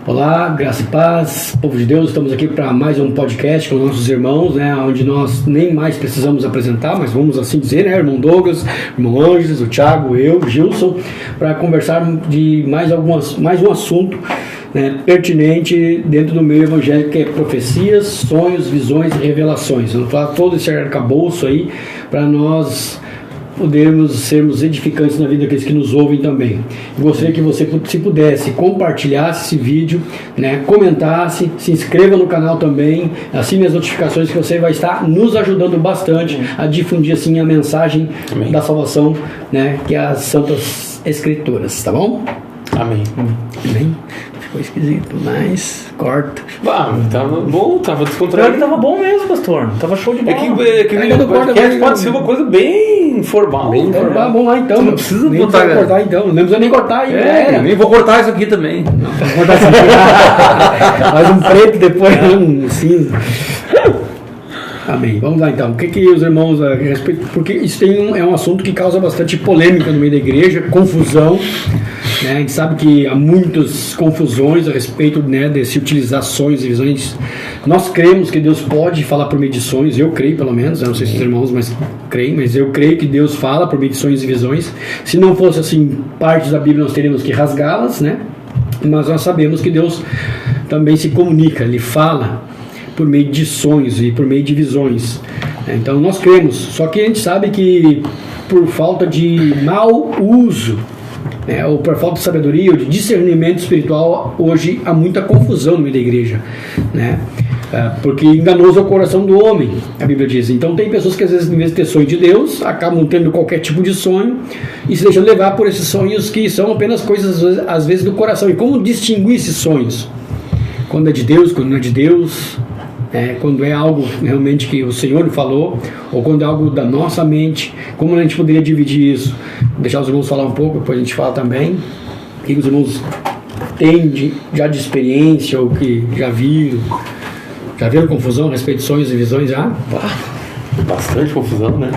Olá, graça e paz, povo de Deus, estamos aqui para mais um podcast com nossos irmãos, né, onde nós nem mais precisamos apresentar, mas vamos assim dizer, né, irmão Douglas, irmão Ângeles, o Thiago, eu, o Gilson, para conversar de mais um assunto, né, pertinente dentro do meio evangélico, que é profecias, sonhos, visões e revelações. Vamos falar todo esse arcabouço aí para nós podermos sermos edificantes na vida daqueles que nos ouvem também. Gostaria que você, se pudesse, compartilhasse esse vídeo, né, comentasse, se inscreva no canal também, assine as notificações, que você vai estar nos ajudando bastante a difundir assim a mensagem da salvação, né, que é as Santas Escrituras, tá bom? Amém. Amém. Ficou esquisito, mas corta. Tava bom, tava descontraído. Tava bom mesmo, pastor. Tava show de bola. Pode ser uma coisa bem informal. Bem informal. Vamos lá então. Você não precisa nem botar, cortar então. Não precisa nem cortar aí. Nem vou cortar isso aqui também. Não, pode cortar isso aqui. Faz um preto depois, um cinza. Amém. Vamos lá então. O que os irmãos a respeito? Porque isso é um assunto que causa bastante polêmica no meio da igreja, confusão. Né? A gente sabe que há muitas confusões a respeito, né, desse utilizar sonhos e visões. Nós cremos que Deus pode falar por meio de sonhos. Eu creio, pelo menos. Eu não sei se os irmãos creem, mas eu creio que Deus fala por meio de sonhos e visões. Se não fosse assim, partes da Bíblia nós teríamos que rasgá-las, né? Mas nós sabemos que Deus também se comunica, Ele fala por meio de sonhos e por meio de visões. Então nós cremos, só que a gente sabe que por falta de mau uso, né, ou por falta de sabedoria ou de discernimento espiritual, hoje há muita confusão no meio da igreja, né? Porque enganoso é o coração do homem, a Bíblia diz. Então tem pessoas que às vezes, em vez de ter sonho de Deus, acabam tendo qualquer tipo de sonho e se deixam levar por esses sonhos que são apenas coisas às vezes do coração. E como distinguir esses sonhos? Quando é de Deus, quando não é de Deus? Quando é algo realmente que o Senhor falou, ou quando é algo da nossa mente, como a gente poderia dividir isso? Deixar os irmãos falar um pouco, depois a gente fala também. O que os irmãos têm já de experiência, ou que já viram confusão a respeito de sonhos e visões já? Bastante confusão, né?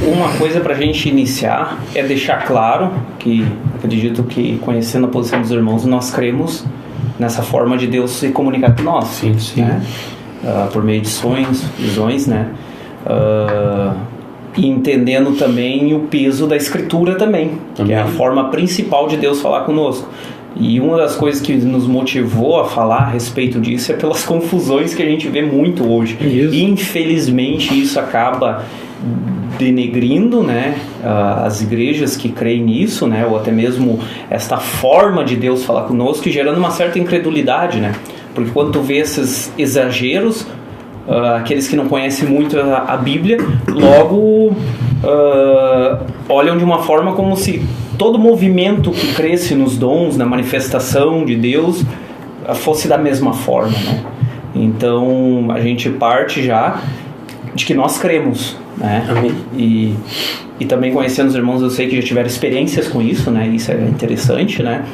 Uma coisa pra gente iniciar é deixar claro que, acredito que, conhecendo a posição dos irmãos, nós cremos nessa forma de Deus se comunicar com nós. Sim. Né? Por meio de sonhos, visões, né? E entendendo também o peso da Escritura também, que é a forma principal de Deus falar conosco. E uma das coisas que nos motivou a falar a respeito disso é pelas confusões que a gente vê muito hoje. Isso. E infelizmente isso acaba denegrindo, né, as igrejas que creem nisso, né, ou até mesmo esta forma de Deus falar conosco, e gerando uma certa incredulidade, né, porque quando tu vê esses exageros, aqueles que não conhecem muito a Bíblia, logo olham de uma forma como se todo movimento que cresce nos dons, na manifestação de Deus, fosse da mesma forma, né. Então a gente parte já de que nós cremos, né? Amém. E também conhecendo os irmãos, eu sei que já tiveram experiências com isso, né? Isso é interessante, né?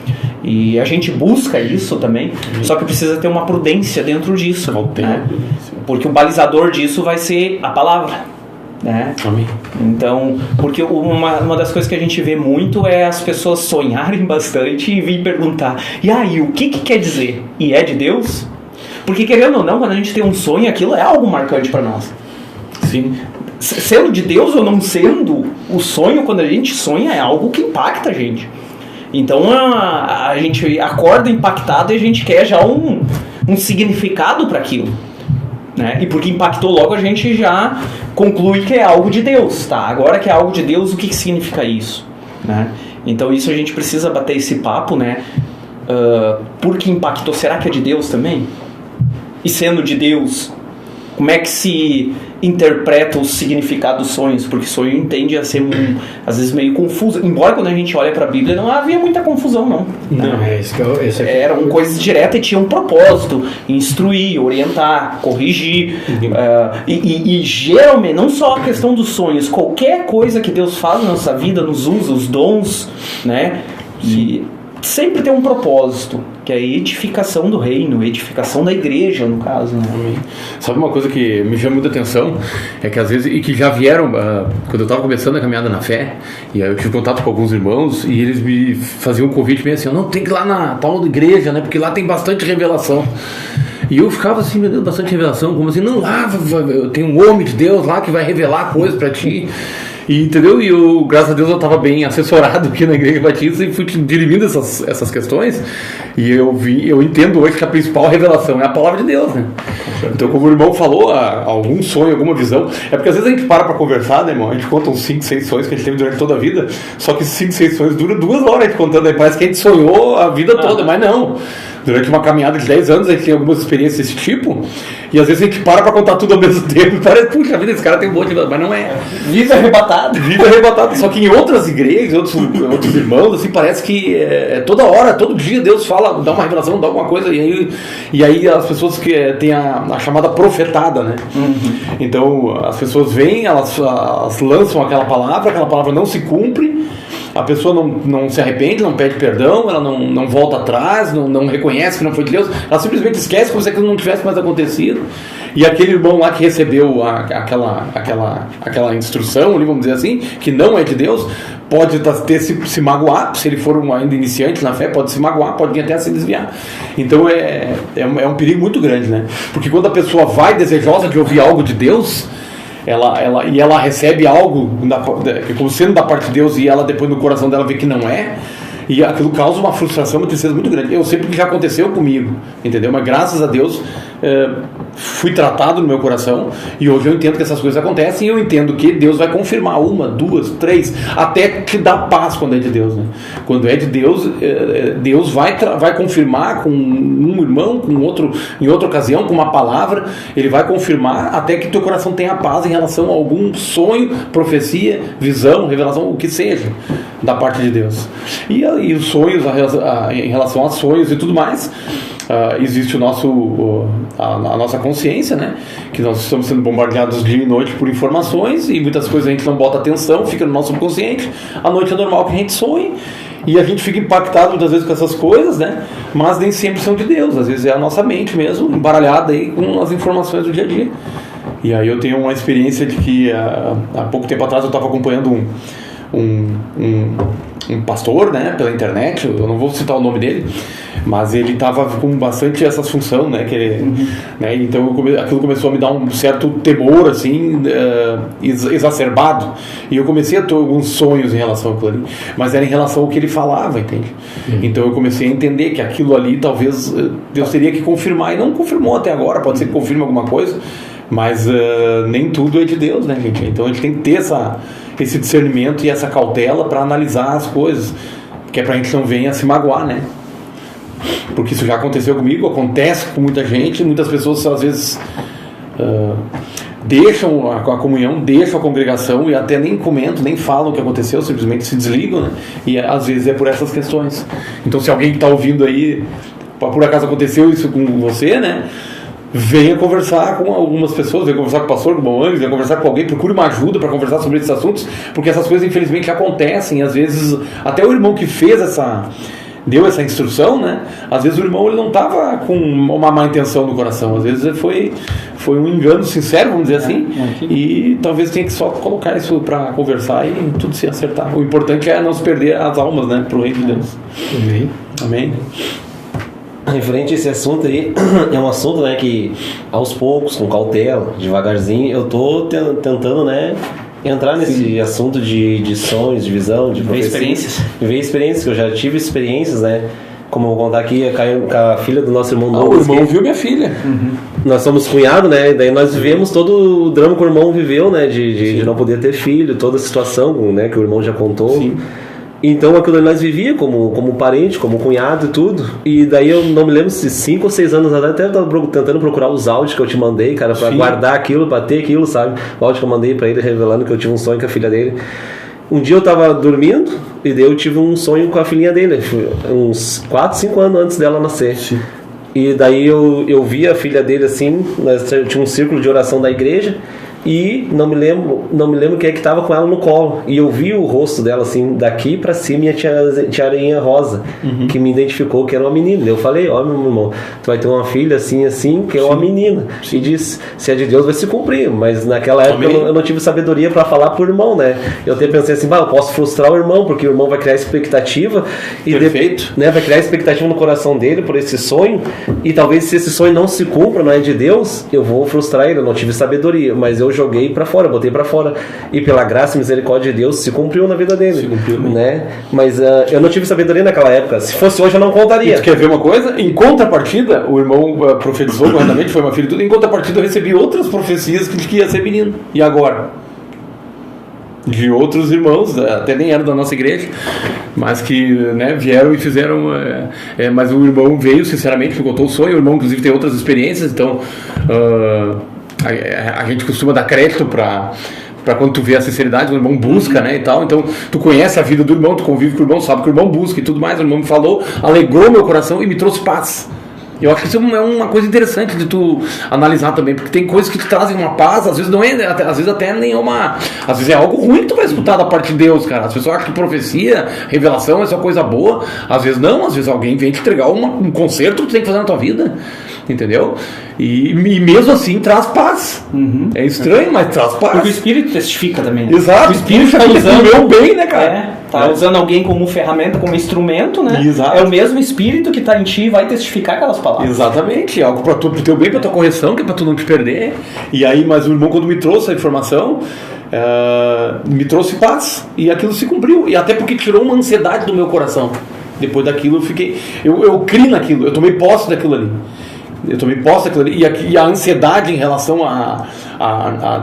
E a gente busca isso também, só que precisa ter uma prudência dentro disso, né? Porque o balizador disso vai ser a palavra, né? Amém. Então, porque uma das coisas que a gente vê muito é as pessoas sonharem bastante e vir perguntar: e aí, o que quer dizer? E é de Deus? Porque querendo ou não, quando a gente tem um sonho, aquilo é algo marcante para nós. Sim. Sendo de Deus ou não sendo, o sonho, quando a gente sonha, é algo que impacta a gente. Então a gente acorda impactado e a gente quer já um significado para aquilo, né? E porque impactou logo, a gente já conclui que é algo de Deus, tá? Agora que é algo de Deus, o que significa isso, né? Então isso a gente precisa bater esse papo, né? Porque impactou, será que é de Deus também? E sendo de Deus, como é que se interpreta o significado dos sonhos? Porque sonho tende a ser, às vezes, meio confuso. Embora quando a gente olha para a Bíblia não havia muita confusão, não. Não, eram coisas diretas e tinham um propósito: instruir, orientar, corrigir. E geralmente, não só a questão dos sonhos, qualquer coisa que Deus faz na nossa vida, nos usa, os dons, né? E sempre tem um propósito. que é a edificação do reino, edificação da igreja, no caso, né? Sabe uma coisa que me chama muita atenção? É que às vezes, e que já vieram, quando eu estava começando a caminhada na fé, e aí eu tive contato com alguns irmãos, e eles me faziam um convite meio assim, não, tem que ir lá na tal igreja, né? Porque lá tem bastante revelação. E eu ficava assim, meu Deus, bastante revelação, como assim, não, lá tem um homem de Deus lá que vai revelar coisas pra ti. E, entendeu? E eu, graças a Deus, eu estava bem assessorado aqui na Igreja Batista e fui dirimindo essas questões. E eu entendo hoje que a principal revelação é a palavra de Deus, né? Então, como o irmão falou, algum sonho, alguma visão. É porque às vezes a gente para conversar, né, irmão? A gente conta uns 5, 6 sonhos que a gente teve durante toda a vida. Só que esses 5, 6 sonhos duram 2 horas a gente contando. Aí parece que a gente sonhou a vida toda, mas não. Durante uma caminhada de 10 anos a gente tem algumas experiências desse tipo. E às vezes a gente para contar tudo ao mesmo tempo e parece, puxa vida, esse cara tem um monte de... Mas não é. Vida arrebatada. Vida arrebatada. Só que em outras igrejas, outros irmãos, assim, parece que toda hora, todo dia Deus fala, dá uma revelação, dá alguma coisa. E aí as pessoas que têm a chamada profetada, né? Então as pessoas vêm, elas lançam aquela palavra não se cumpre. A pessoa não se arrepende, não pede perdão, ela não volta atrás, não reconhece que não foi de Deus, ela simplesmente esquece como se aquilo não tivesse mais acontecido. E aquele irmão lá que recebeu aquela instrução, vamos dizer assim, que não é de Deus, pode se magoar, se ele for ainda iniciante na fé, pode se magoar, pode vir até a se desviar. Então é um perigo muito grande, né? Porque quando a pessoa vai desejosa de ouvir algo de Deus, ela recebe algo como sendo da parte de Deus e ela depois no coração dela vê que não é, e aquilo causa uma frustração, uma tristeza muito grande. Eu sei porque já aconteceu comigo, entendeu? Mas graças a Deus fui tratado no meu coração e hoje eu entendo que essas coisas acontecem e eu entendo que Deus vai confirmar 1, 2, 3, até te dar paz quando é de Deus, né? Quando é de Deus, Deus vai confirmar com um irmão, com outro, em outra ocasião, com uma palavra, ele vai confirmar até que teu coração tenha paz em relação a algum sonho, profecia, visão, revelação, o que seja da parte de Deus. E os sonhos, em relação a sonhos e tudo mais, existe a nossa consciência, né? Que nós estamos sendo bombardeados dia e noite por informações e muitas coisas a gente não bota atenção, fica no nosso subconsciente. À noite é normal que a gente sonhe e a gente fica impactado muitas vezes com essas coisas, né? Mas nem sempre são de Deus, às vezes é a nossa mente mesmo, embaralhada aí com as informações do dia a dia. E aí eu tenho uma experiência de que há pouco tempo atrás eu estava acompanhando um pastor, né, pela internet, eu não vou citar o nome dele, mas ele estava com bastante essa função, né, que ele, né, então aquilo começou a me dar um certo temor, assim, exacerbado, e eu comecei a ter alguns sonhos em relação àquilo ali, mas era em relação ao que ele falava, entende? Então eu comecei a entender que aquilo ali talvez Deus teria que confirmar, e não confirmou até agora, pode ser que confirme alguma coisa, mas nem tudo é de Deus, né, gente? Então a gente tem que ter esse discernimento e essa cautela para analisar as coisas, que é para a gente não venha se magoar, né? Porque isso já aconteceu comigo, acontece com muita gente, muitas pessoas às vezes deixam a comunhão, deixam a congregação e até nem comentam, nem falam o que aconteceu, simplesmente se desligam, né? E às vezes é por essas questões. Então se alguém que está ouvindo aí, por acaso aconteceu isso com você, né? Venha conversar com algumas pessoas, venha conversar com o pastor, com o irmão Angus, venha conversar com alguém, procure uma ajuda para conversar sobre esses assuntos, porque essas coisas infelizmente acontecem, às vezes até o irmão que deu essa instrução, né? Às vezes o irmão ele não estava com uma má intenção no coração, às vezes foi um engano sincero, vamos dizer assim, e talvez tenha que só colocar isso para conversar e tudo se acertar. O importante é não se perder as almas, né, para o reino de Deus. Amém. Amém. Referente a esse assunto aí, é um assunto, né, que aos poucos, com cautela, devagarzinho, eu tô tentando, né, entrar nesse assunto de sonhos, de visão, de profecias. Ver experiências, que eu já tive experiências, né, como eu vou contar aqui, com a filha do nosso irmão Douglas. O irmão viu minha filha. Nós somos cunhados, né, daí nós vivemos todo o drama que o irmão viveu, né, de não poder ter filho, toda a situação, né, que o irmão já contou. Sim. Então aquilo nós vivia como parente, como cunhado e tudo. E daí eu não me lembro se 5 ou 6 anos atrás, até estava tentando procurar os áudios que eu te mandei, cara, pra guardar aquilo, pra ter aquilo, sabe? O áudio que eu mandei pra ele revelando que eu tive um sonho com a filha dele. Um dia eu tava dormindo e daí eu tive um sonho com a filhinha dele, uns 4, 5 anos antes dela nascer. Sim. E daí eu vi a filha dele assim, tinha um círculo de oração da igreja. e não me lembro quem é que estava com ela no colo. E eu vi o rosto dela assim, daqui pra cima, e tinha areinha rosa, que me identificou que era uma menina. Eu falei, ó, meu irmão, tu vai ter uma filha assim, que é uma menina. E disse, se é de Deus vai se cumprir. Mas naquela época eu não tive sabedoria pra falar pro irmão, né? Eu até pensei assim, eu posso frustrar o irmão, porque o irmão vai criar expectativa. Perfeito. Vai criar expectativa no coração dele por esse sonho, e talvez se esse sonho não se cumpra, não é de Deus, eu vou frustrar ele. Eu não tive sabedoria, mas eu joguei pra fora, botei pra fora, e pela graça e misericórdia de Deus se cumpriu na vida dele. Se cumpriu, né? Mas eu não tive sabedoria naquela época. Se fosse hoje eu não contaria. E tu quer ver uma coisa? Em contrapartida, o irmão profetizou corretamente, foi uma filha e tudo. Em contrapartida, eu recebi outras profecias que ia ser menino. E agora? De outros irmãos, até nem eram da nossa igreja, mas que, né, vieram e fizeram. Mas o irmão veio, sinceramente, me contou o sonho. O irmão, inclusive, tem outras experiências, então a gente costuma dar crédito para quando tu vê a sinceridade, o irmão busca, né, e tal. Então, tu conhece a vida do irmão, tu convive com o irmão, sabe que o irmão busca e tudo mais. O irmão me falou, alegrou meu coração e me trouxe paz. Eu acho que isso é uma coisa interessante de tu analisar também, porque tem coisas que te trazem uma paz, às vezes não é, às vezes até nenhuma, às vezes é algo ruim que tu vai escutar da parte de Deus, cara. As pessoas acham que profecia, revelação é só coisa boa, às vezes não, às vezes alguém vem te entregar um conserto que tu tem que fazer na tua vida, entendeu? E mesmo assim traz paz. É estranho, mas traz paz. Porque o Espírito testifica também. Exato. O Espírito está usando o meu bem, né, cara? Tá usando alguém como ferramenta, como instrumento, né? Exato. É o mesmo Espírito que está em ti e vai testificar aquelas palavras. Exatamente. Algo para pro teu bem, para tua correção, que é para tu não te perder. E aí, mas o irmão, quando me trouxe a informação, me trouxe paz. E aquilo se cumpriu. E até porque tirou uma ansiedade do meu coração. Depois daquilo, eu criei naquilo. Eu tomei posse daquilo ali. E a ansiedade em relação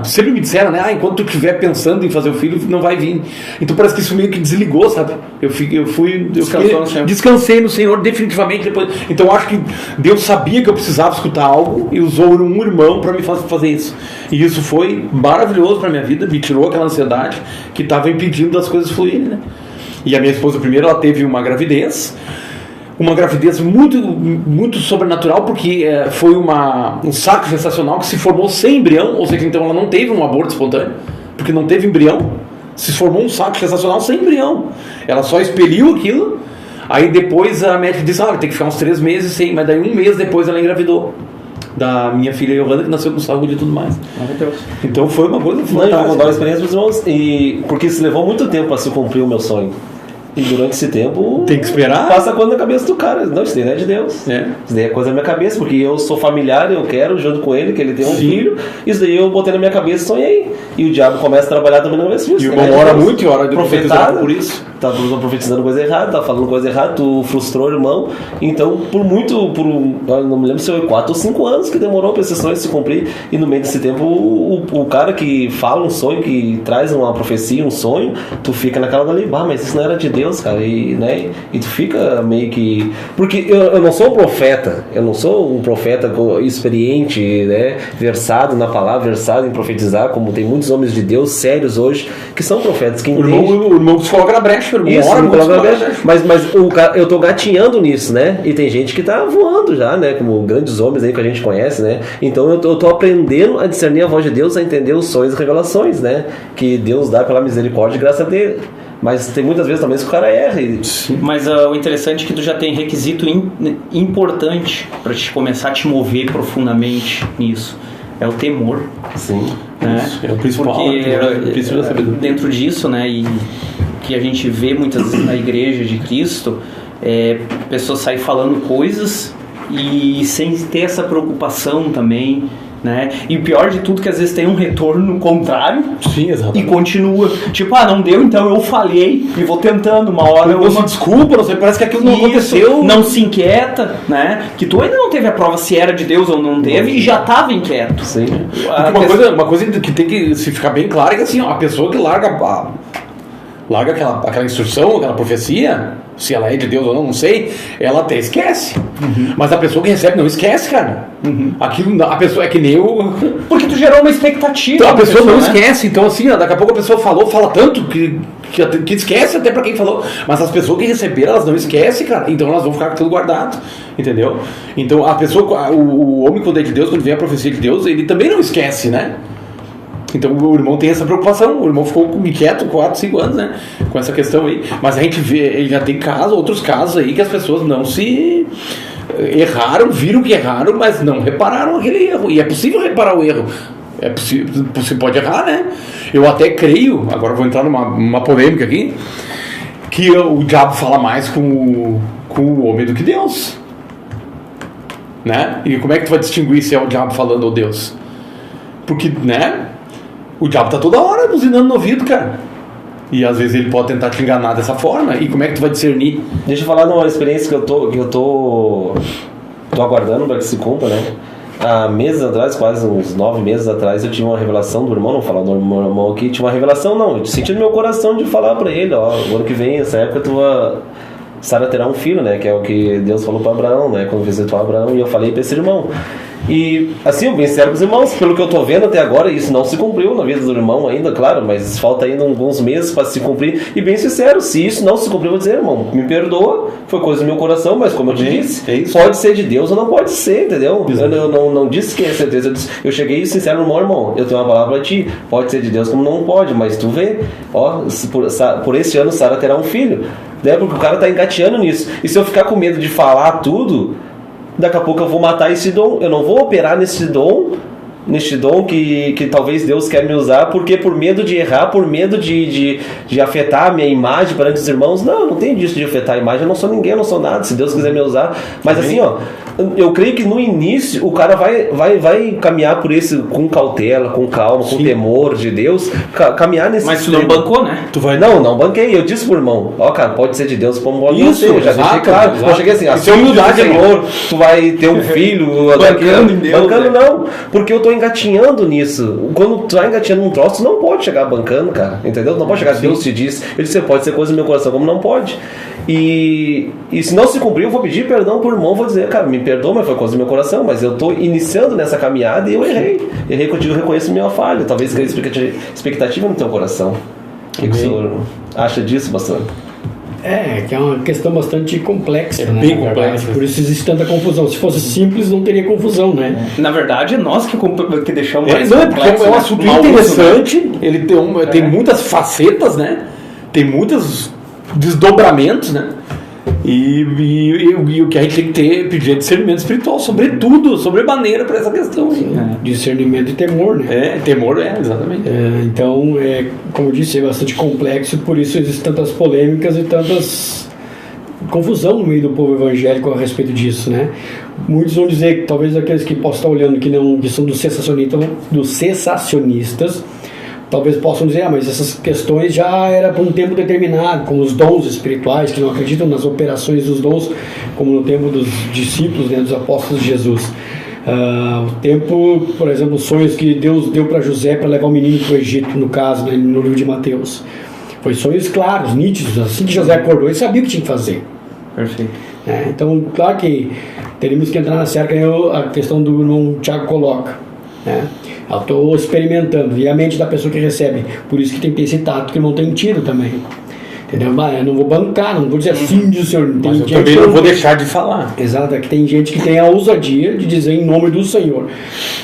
sempre me disseram, né? Enquanto tu estiver pensando em fazer o filho, não vai vir. Então parece que isso meio que desligou, sabe? Descansei no Senhor definitivamente depois. Então eu acho que Deus sabia que eu precisava escutar algo e usou um irmão para me fazer isso. E isso foi maravilhoso para minha vida, me tirou aquela ansiedade que estava impedindo das coisas fluírem, né? E a minha esposa primeiro, ela teve uma gravidez muito, muito sobrenatural, porque foi um saco sensacional que se formou sem embrião, ou seja, então ela não teve um aborto espontâneo, porque não teve embrião, se formou um saco sensacional sem embrião. Ela só expeliu aquilo, aí depois a médica disse, tem que ficar uns 3 meses sem, mas daí 1 mês depois ela engravidou da minha filha Giovana, que nasceu com saúde e tudo mais. Meu Deus. Então foi uma coisa fantástica. Eu vou contar uma experiência para os irmãos, porque isso levou muito tempo para se cumprir o meu sonho. E durante esse tempo tem que esperar. Passa coisa na cabeça do cara. Não, isso daí não é de Deus. Isso daí é coisa na minha cabeça, porque eu sou familiar, eu quero junto com ele, que ele tem um filho. Isso daí eu botei na minha cabeça e sonhei. E o diabo começa a trabalhar também na minha cabeça. E o irmão ora muito e ora de profetizando por isso. Tá profetizando coisa errada, tá falando coisa errada, tu frustrou o irmão. Então, não me lembro se foi 4 ou 5 anos que demorou para esse sonho se cumprir. E no meio desse tempo, o cara que fala um sonho, que traz uma profecia, um sonho, tu fica naquela dali, mas isso não era de Deus, cara. E tu fica meio que... Porque eu não sou um profeta, experiente, né, versado na palavra, versado em profetizar, como tem muitos homens de Deus sérios hoje, que são profetas, que entendem. O irmão se coloca na brecha, mas eu tô gatinhando nisso, né? E tem gente que tá voando já, né? Como grandes homens aí que a gente conhece, né? Então eu tô aprendendo a discernir a voz de Deus, a entender os sonhos e revelações, né? Que Deus dá pela misericórdia e graça dele. Mas tem muitas vezes também que o cara erra. Mas o interessante é que tu já tem requisito importante para começar a te mover profundamente nisso. É o temor. Sim. Né? É o principal. Porque dentro disso, né, e que a gente vê muitas vezes na igreja de Cristo, pessoas saem falando coisas e sem ter essa preocupação também, né? E o pior de tudo que às vezes tem um retorno contrário. Sim, exatamente. E continua. Tipo, não deu, então eu falhei e vou tentando. Uma hora não se desculpa, não sei, parece que aquilo não aconteceu. Não se inquieta, né? Que tu ainda não teve a prova se era de Deus ou não teve e já estava inquieto. Sim. Uma coisa que tem que se ficar bem clara é que assim, a pessoa que larga aquela instrução, aquela profecia, se ela é de Deus ou não sei, ela até esquece. Mas a pessoa que recebe não esquece, cara. Aquilo, a pessoa é que nem eu. Porque tu gerou uma expectativa. Então, a pessoa não esquece. Então, assim, daqui a pouco a pessoa fala tanto que esquece até pra quem falou. Mas as pessoas que receberam, elas não esquecem, cara. Então elas vão ficar com tudo guardado. Entendeu? Então a pessoa, o homem, quando é de Deus, quando vem a profecia de Deus, ele também não esquece, né? Então o irmão tem essa preocupação, o irmão ficou inquieto 4, 5 anos, né? Com essa questão aí. Mas a gente vê, ele já tem outros casos aí que as pessoas não se erraram, viram que erraram, mas não repararam aquele erro. E é possível reparar o erro. É possível, você pode errar, né? Eu até creio, agora vou entrar numa polêmica aqui, que o diabo fala mais com o homem do que Deus. Né? E como é que tu vai distinguir se é o diabo falando ou Deus? Porque, né? O diabo tá toda hora buzinando no ouvido, cara. E às vezes ele pode tentar te enganar dessa forma. E como é que tu vai discernir? Deixa eu falar de uma experiência que eu tô aguardando para que se cumpra, né? Há meses atrás, quase uns 9 meses atrás, eu tive uma revelação do irmão, não falar do meu irmão aqui, tinha uma revelação, não, eu senti no meu coração de falar para ele, ó, o ano que vem, essa época, Sara terá um filho, né, que é o que Deus falou para Abraão, né, quando visitou Abraão, e eu falei para esse irmão. E assim, eu bem sério com os irmãos, pelo que eu tô vendo até agora, isso não se cumpriu na vida do irmão ainda, claro, mas falta ainda alguns meses para se cumprir. E bem sincero, se isso não se cumpriu, eu vou dizer, irmão, me perdoa, foi coisa do meu coração, mas como eu te disse, pode ser de Deus ou não pode ser, entendeu? Eu não disse que é certeza, eu cheguei sincero, irmão, eu tenho uma palavra para ti, pode ser de Deus como não pode, mas tu vê, ó, por esse ano Sara terá um filho, né? Porque o cara tá engateando nisso. E se eu ficar com medo de falar tudo, daqui a pouco eu vou matar esse dom. Eu não vou operar nesse dom que talvez Deus quer me usar, porque por medo de errar, por medo de afetar a minha imagem perante os irmãos. Não tem disso de afetar a imagem. Eu não sou ninguém, eu não sou nada, se Deus quiser me usar. Mas assim, ó, eu creio que no início o cara vai caminhar por esse com cautela, com calma, com temor de Deus, caminhar nesse. Mas tu não bancou, né? Não banquei. Eu disse pro irmão, ó, cara, pode ser de Deus, como pode não ser. Eu já deixei claro. Eu cheguei assim, se humildade, Senhor, tu vai ter um filho. Bancando não, porque eu tô engatinhando nisso. Quando tu tá engatinhando num troço, tu não pode chegar bancando, cara, entendeu? Não pode chegar, Deus te diz. Eu disse, pode ser coisa do meu coração, como não pode. E se não se cumprir, eu vou pedir perdão pro irmão, vou dizer, cara, me perdoa, mas foi coisa do meu coração, mas eu tô iniciando nessa caminhada e eu errei contigo, eu reconheço minha falha, talvez crie expectativa no teu coração. O que o senhor acha disso, pastor? Que é uma questão bastante complexa, né? Bem complexa. Por isso existe tanta confusão. Se fosse simples, não teria confusão, né? Na verdade, é nós que deixamos mais complexo. É um assunto interessante, ele tem muitas facetas, né? Tem muitos desdobramentos, né? E o que a gente tem que pedir é discernimento espiritual, sobretudo, sobremaneira para essa questão. Discernimento e temor, né? Temor, exatamente. Então, como eu disse, é bastante complexo, por isso existem tantas polêmicas e tantas confusão no meio do povo evangélico a respeito disso, né? Muitos vão dizer que talvez aqueles que possam estar olhando que são dos cessacionistas, talvez possam dizer, mas essas questões já era para um tempo determinado, como os dons espirituais, que não acreditam nas operações dos dons, como no tempo dos discípulos, né, dos apóstolos de Jesus. O tempo, por exemplo, os sonhos que Deus deu para José para levar o menino para o Egito, no caso, né, no livro de Mateus. Foi sonhos claros, nítidos, assim que José acordou, ele sabia o que tinha que fazer. Perfeito. Então, claro que teríamos que entrar na cerca, a questão do irmão Tiago coloca, né? Eu estou experimentando, e a mente da pessoa que recebe, por isso que tem que ter esse tato que não tem tido também, entendeu? Mas eu não vou bancar, não vou dizer assim do Senhor. Mas eu também não vou deixar de falar. Exato, é que tem gente que tem a ousadia de dizer em nome do Senhor,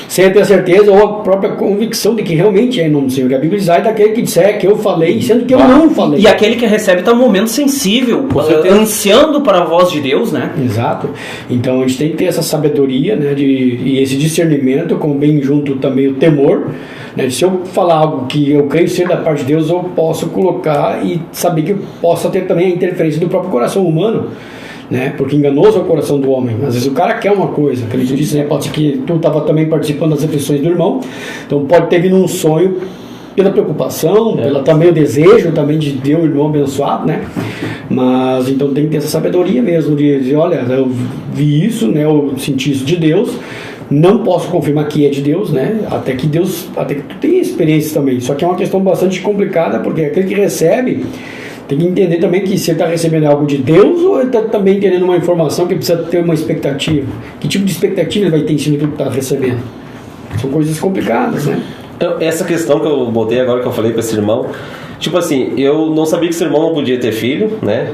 sem ter a certeza ou a própria convicção de que realmente é em nome do Senhor. A Bíblia diz, daquele que disser que eu falei, sendo que eu não falei. E aquele que recebe está num momento sensível, ansiando para a voz de Deus, né? Exato. Então a gente tem que ter essa sabedoria, né, e esse discernimento, com bem junto também o temor, né, se eu falar algo que eu creio ser da parte de Deus, eu posso colocar e saber que eu possa ter também a interferência do próprio coração humano, né, porque enganoso é o coração do homem. Às vezes o cara quer uma coisa, que ele disse, né, pode ser que tu estava também participando das reflexões do irmão, então pode ter vindo um sonho pela preocupação, pela também o desejo também de Deus, o irmão abençoado, né? Mas então tem que ter essa sabedoria mesmo de dizer, olha, eu vi isso, né, eu senti isso de Deus, não posso confirmar que é de Deus, né? Até que tu tenha experiências também. Só que é uma questão bastante complicada, porque aquele que recebe tem que entender também que se ele está recebendo algo de Deus ou ele está também entendendo uma informação que precisa ter uma expectativa. Que tipo de expectativa ele vai ter em cima do que está recebendo? São coisas complicadas, né? Essa questão que eu botei agora, que eu falei com esse irmão, tipo assim, eu não sabia que esse irmão não podia ter filho, né?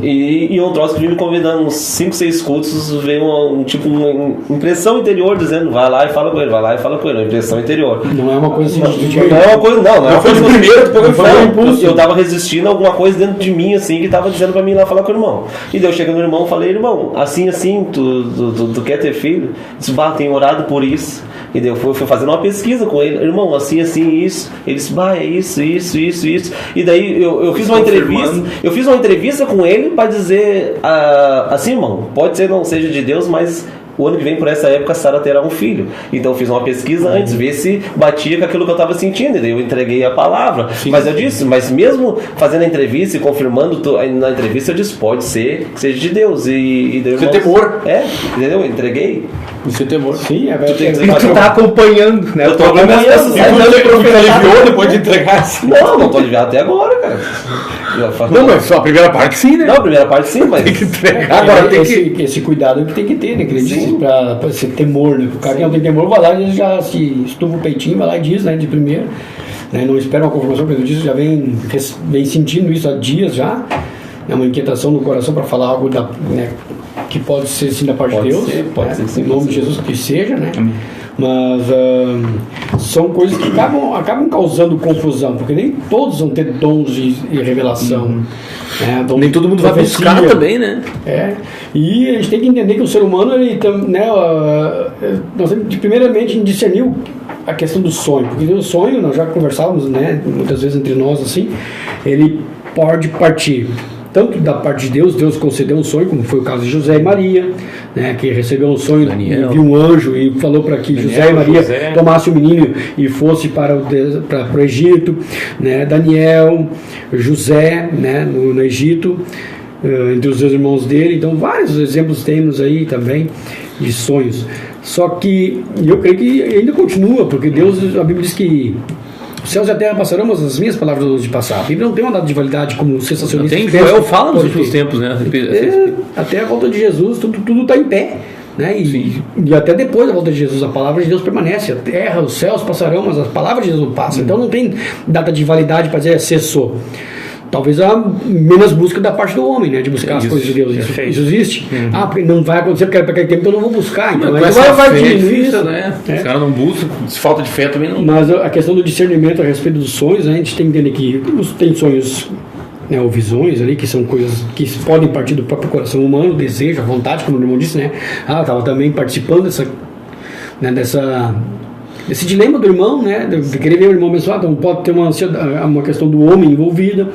E um troço que vinha me convidando uns 5, 6 cultos, veio uma impressão interior dizendo, vai lá e fala com ele, uma impressão interior. Não é uma coisa assim, Não é uma coisa, não é uma coisa primeiro, depois foi um impulso. Eu tava resistindo a alguma coisa dentro de mim, assim, que tava dizendo pra mim ir lá falar com o irmão. E daí eu cheguei no irmão e falei, irmão, assim, tu quer ter filho? Disse, tem orado por isso. E daí eu fui fazendo uma pesquisa com ele, irmão, assim, isso. Ele disse, é isso. E daí eu fiz uma entrevista. Eu fiz uma entrevista com ele para dizer assim, irmão, pode ser não seja de Deus, mas o ano que vem, por essa época, a Sara terá um filho. Então eu fiz uma pesquisa antes, ver se batia com aquilo que eu estava sentindo. E daí eu entreguei a palavra. Mas eu disse, mas mesmo fazendo a entrevista e confirmando na entrevista, eu disse, pode ser que seja de Deus. E daí, você temor. Entendeu? Eu entreguei. Você temor. Sim, tu tá acompanhando, né? Eu tô acompanhando. Você aliviou depois de entregar assim? Não tô aliviado até agora, cara. Não, mas só a primeira parte sim, né? Não, a primeira parte sim, mas tem que entregar. Agora tem esse cuidado que tem que ter, né? Que ele disse pra ser temor, né? O cara que não tem temor vai lá e já se estufa o peitinho, vai lá e diz, né? De primeiro. Né? Não espera uma confirmação, porque disso já vem sentindo isso há dias já. É uma inquietação no coração para falar algo que pode ser sim da parte de Deus. Pode ser, em nome de Jesus que seja, né? Amém. Mas são coisas que acabam causando confusão, porque nem todos vão ter dons de revelação. Né? Nem todo mundo vai buscar também, né? E a gente tem que entender que o ser humano, ele, né, nós temos que primeiramente discernir a questão do sonho, porque o sonho, nós já conversávamos, né, muitas vezes entre nós assim, ele pode partir tanto da parte de Deus concedeu um sonho, como foi o caso de José e Maria, né, que recebeu um sonho, viu um anjo e falou para que José e Maria tomassem o menino e fosse para o Egito, né, Daniel, José, né, no Egito, entre os dois irmãos dele. Então vários exemplos temos aí também de sonhos. Só que eu creio que ainda continua, porque Deus, a Bíblia diz que os céus e a terra passarão, mas as minhas palavras não de passar. A Bíblia não tem uma data de validade como sensacionista. Tem, Joel fala nos últimos tempos, né? Até a volta de Jesus, tudo está em pé. Né? E até depois da volta de Jesus, a palavra de Deus permanece. A terra, os céus passarão, mas a palavra de Deus não passa. Então não tem data de validade para dizer cessou. Talvez a menos busca da parte do homem, né? De buscar as coisas de Deus. Isso existe? Porque não vai acontecer porque para aquele tempo eu não vou buscar. Então vai diminuir, né? Os caras não buscam, falta de fé também não. Mas a questão do discernimento a respeito dos sonhos, a gente tem que entender que tem sonhos, né, ou visões ali, que são coisas que podem partir do próprio coração humano, desejo, a vontade, como o irmão disse, né? Estava também participando esse dilema do irmão, né, de querer ver o irmão abençoado. Então pode ter uma questão do homem envolvida,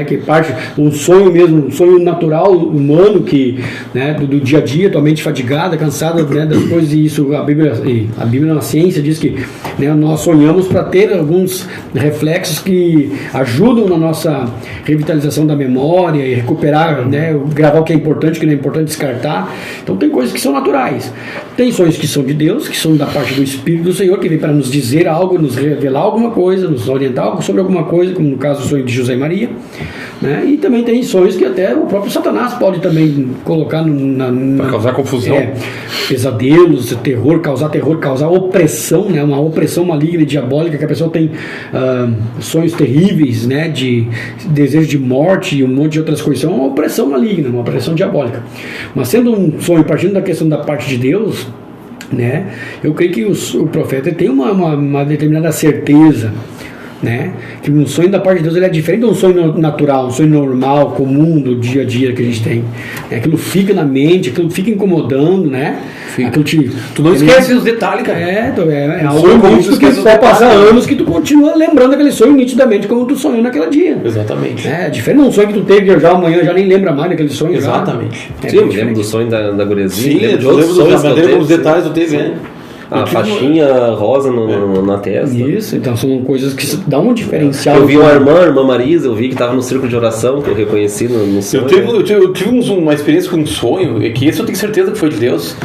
que parte um sonho mesmo, um sonho natural humano, que, né, do dia a dia, tua mente fadigada, cansada, né, das coisas. E isso a Bíblia na ciência diz que, né, nós sonhamos para ter alguns reflexos que ajudam na nossa revitalização da memória e recuperar, né, gravar o que é importante, o que não é importante descartar. Então tem coisas que são naturais, tem sonhos que são de Deus, que são da parte do Espírito do Senhor, que vem para nos dizer algo, nos revelar alguma coisa, nos orientar algo sobre alguma coisa, como no caso do sonho de José e Maria, né? E também tem sonhos que até o próprio Satanás pode também colocar para causar confusão, pesadelos, causar opressão, né? Uma opressão maligna e diabólica, que a pessoa tem sonhos terríveis, né? De desejo de morte e um monte de outras coisas. É uma opressão maligna, uma opressão diabólica. Mas sendo um sonho partindo da questão da parte de Deus, né, eu creio que o profeta tem uma determinada certeza, né, que um sonho da parte de Deus ele é diferente de um sonho natural, um sonho normal, comum do dia a dia que a gente tem. Aquilo fica na mente, aquilo fica incomodando, né? Tu não esquece os detalhes, cara. É algo comum que vai passar anos que tu continua lembrando aquele sonho nitidamente como tu sonhou naquele dia. Exatamente. É diferente de um sonho que tu teve já amanhã, já nem lembra mais daquele sonho. Exatamente. Sim, eu lembro do sonho da guriazinha. Sim, eu lembro da maneira como os detalhes tu teve, né? A faixinha rosa na testa. Isso, então são coisas que dão um diferencial. Eu vi uma irmã Marisa, eu vi que estava no círculo de oração, que eu reconheci no sonho. Eu tive uma experiência com um sonho, que esse eu tenho certeza que foi de Deus.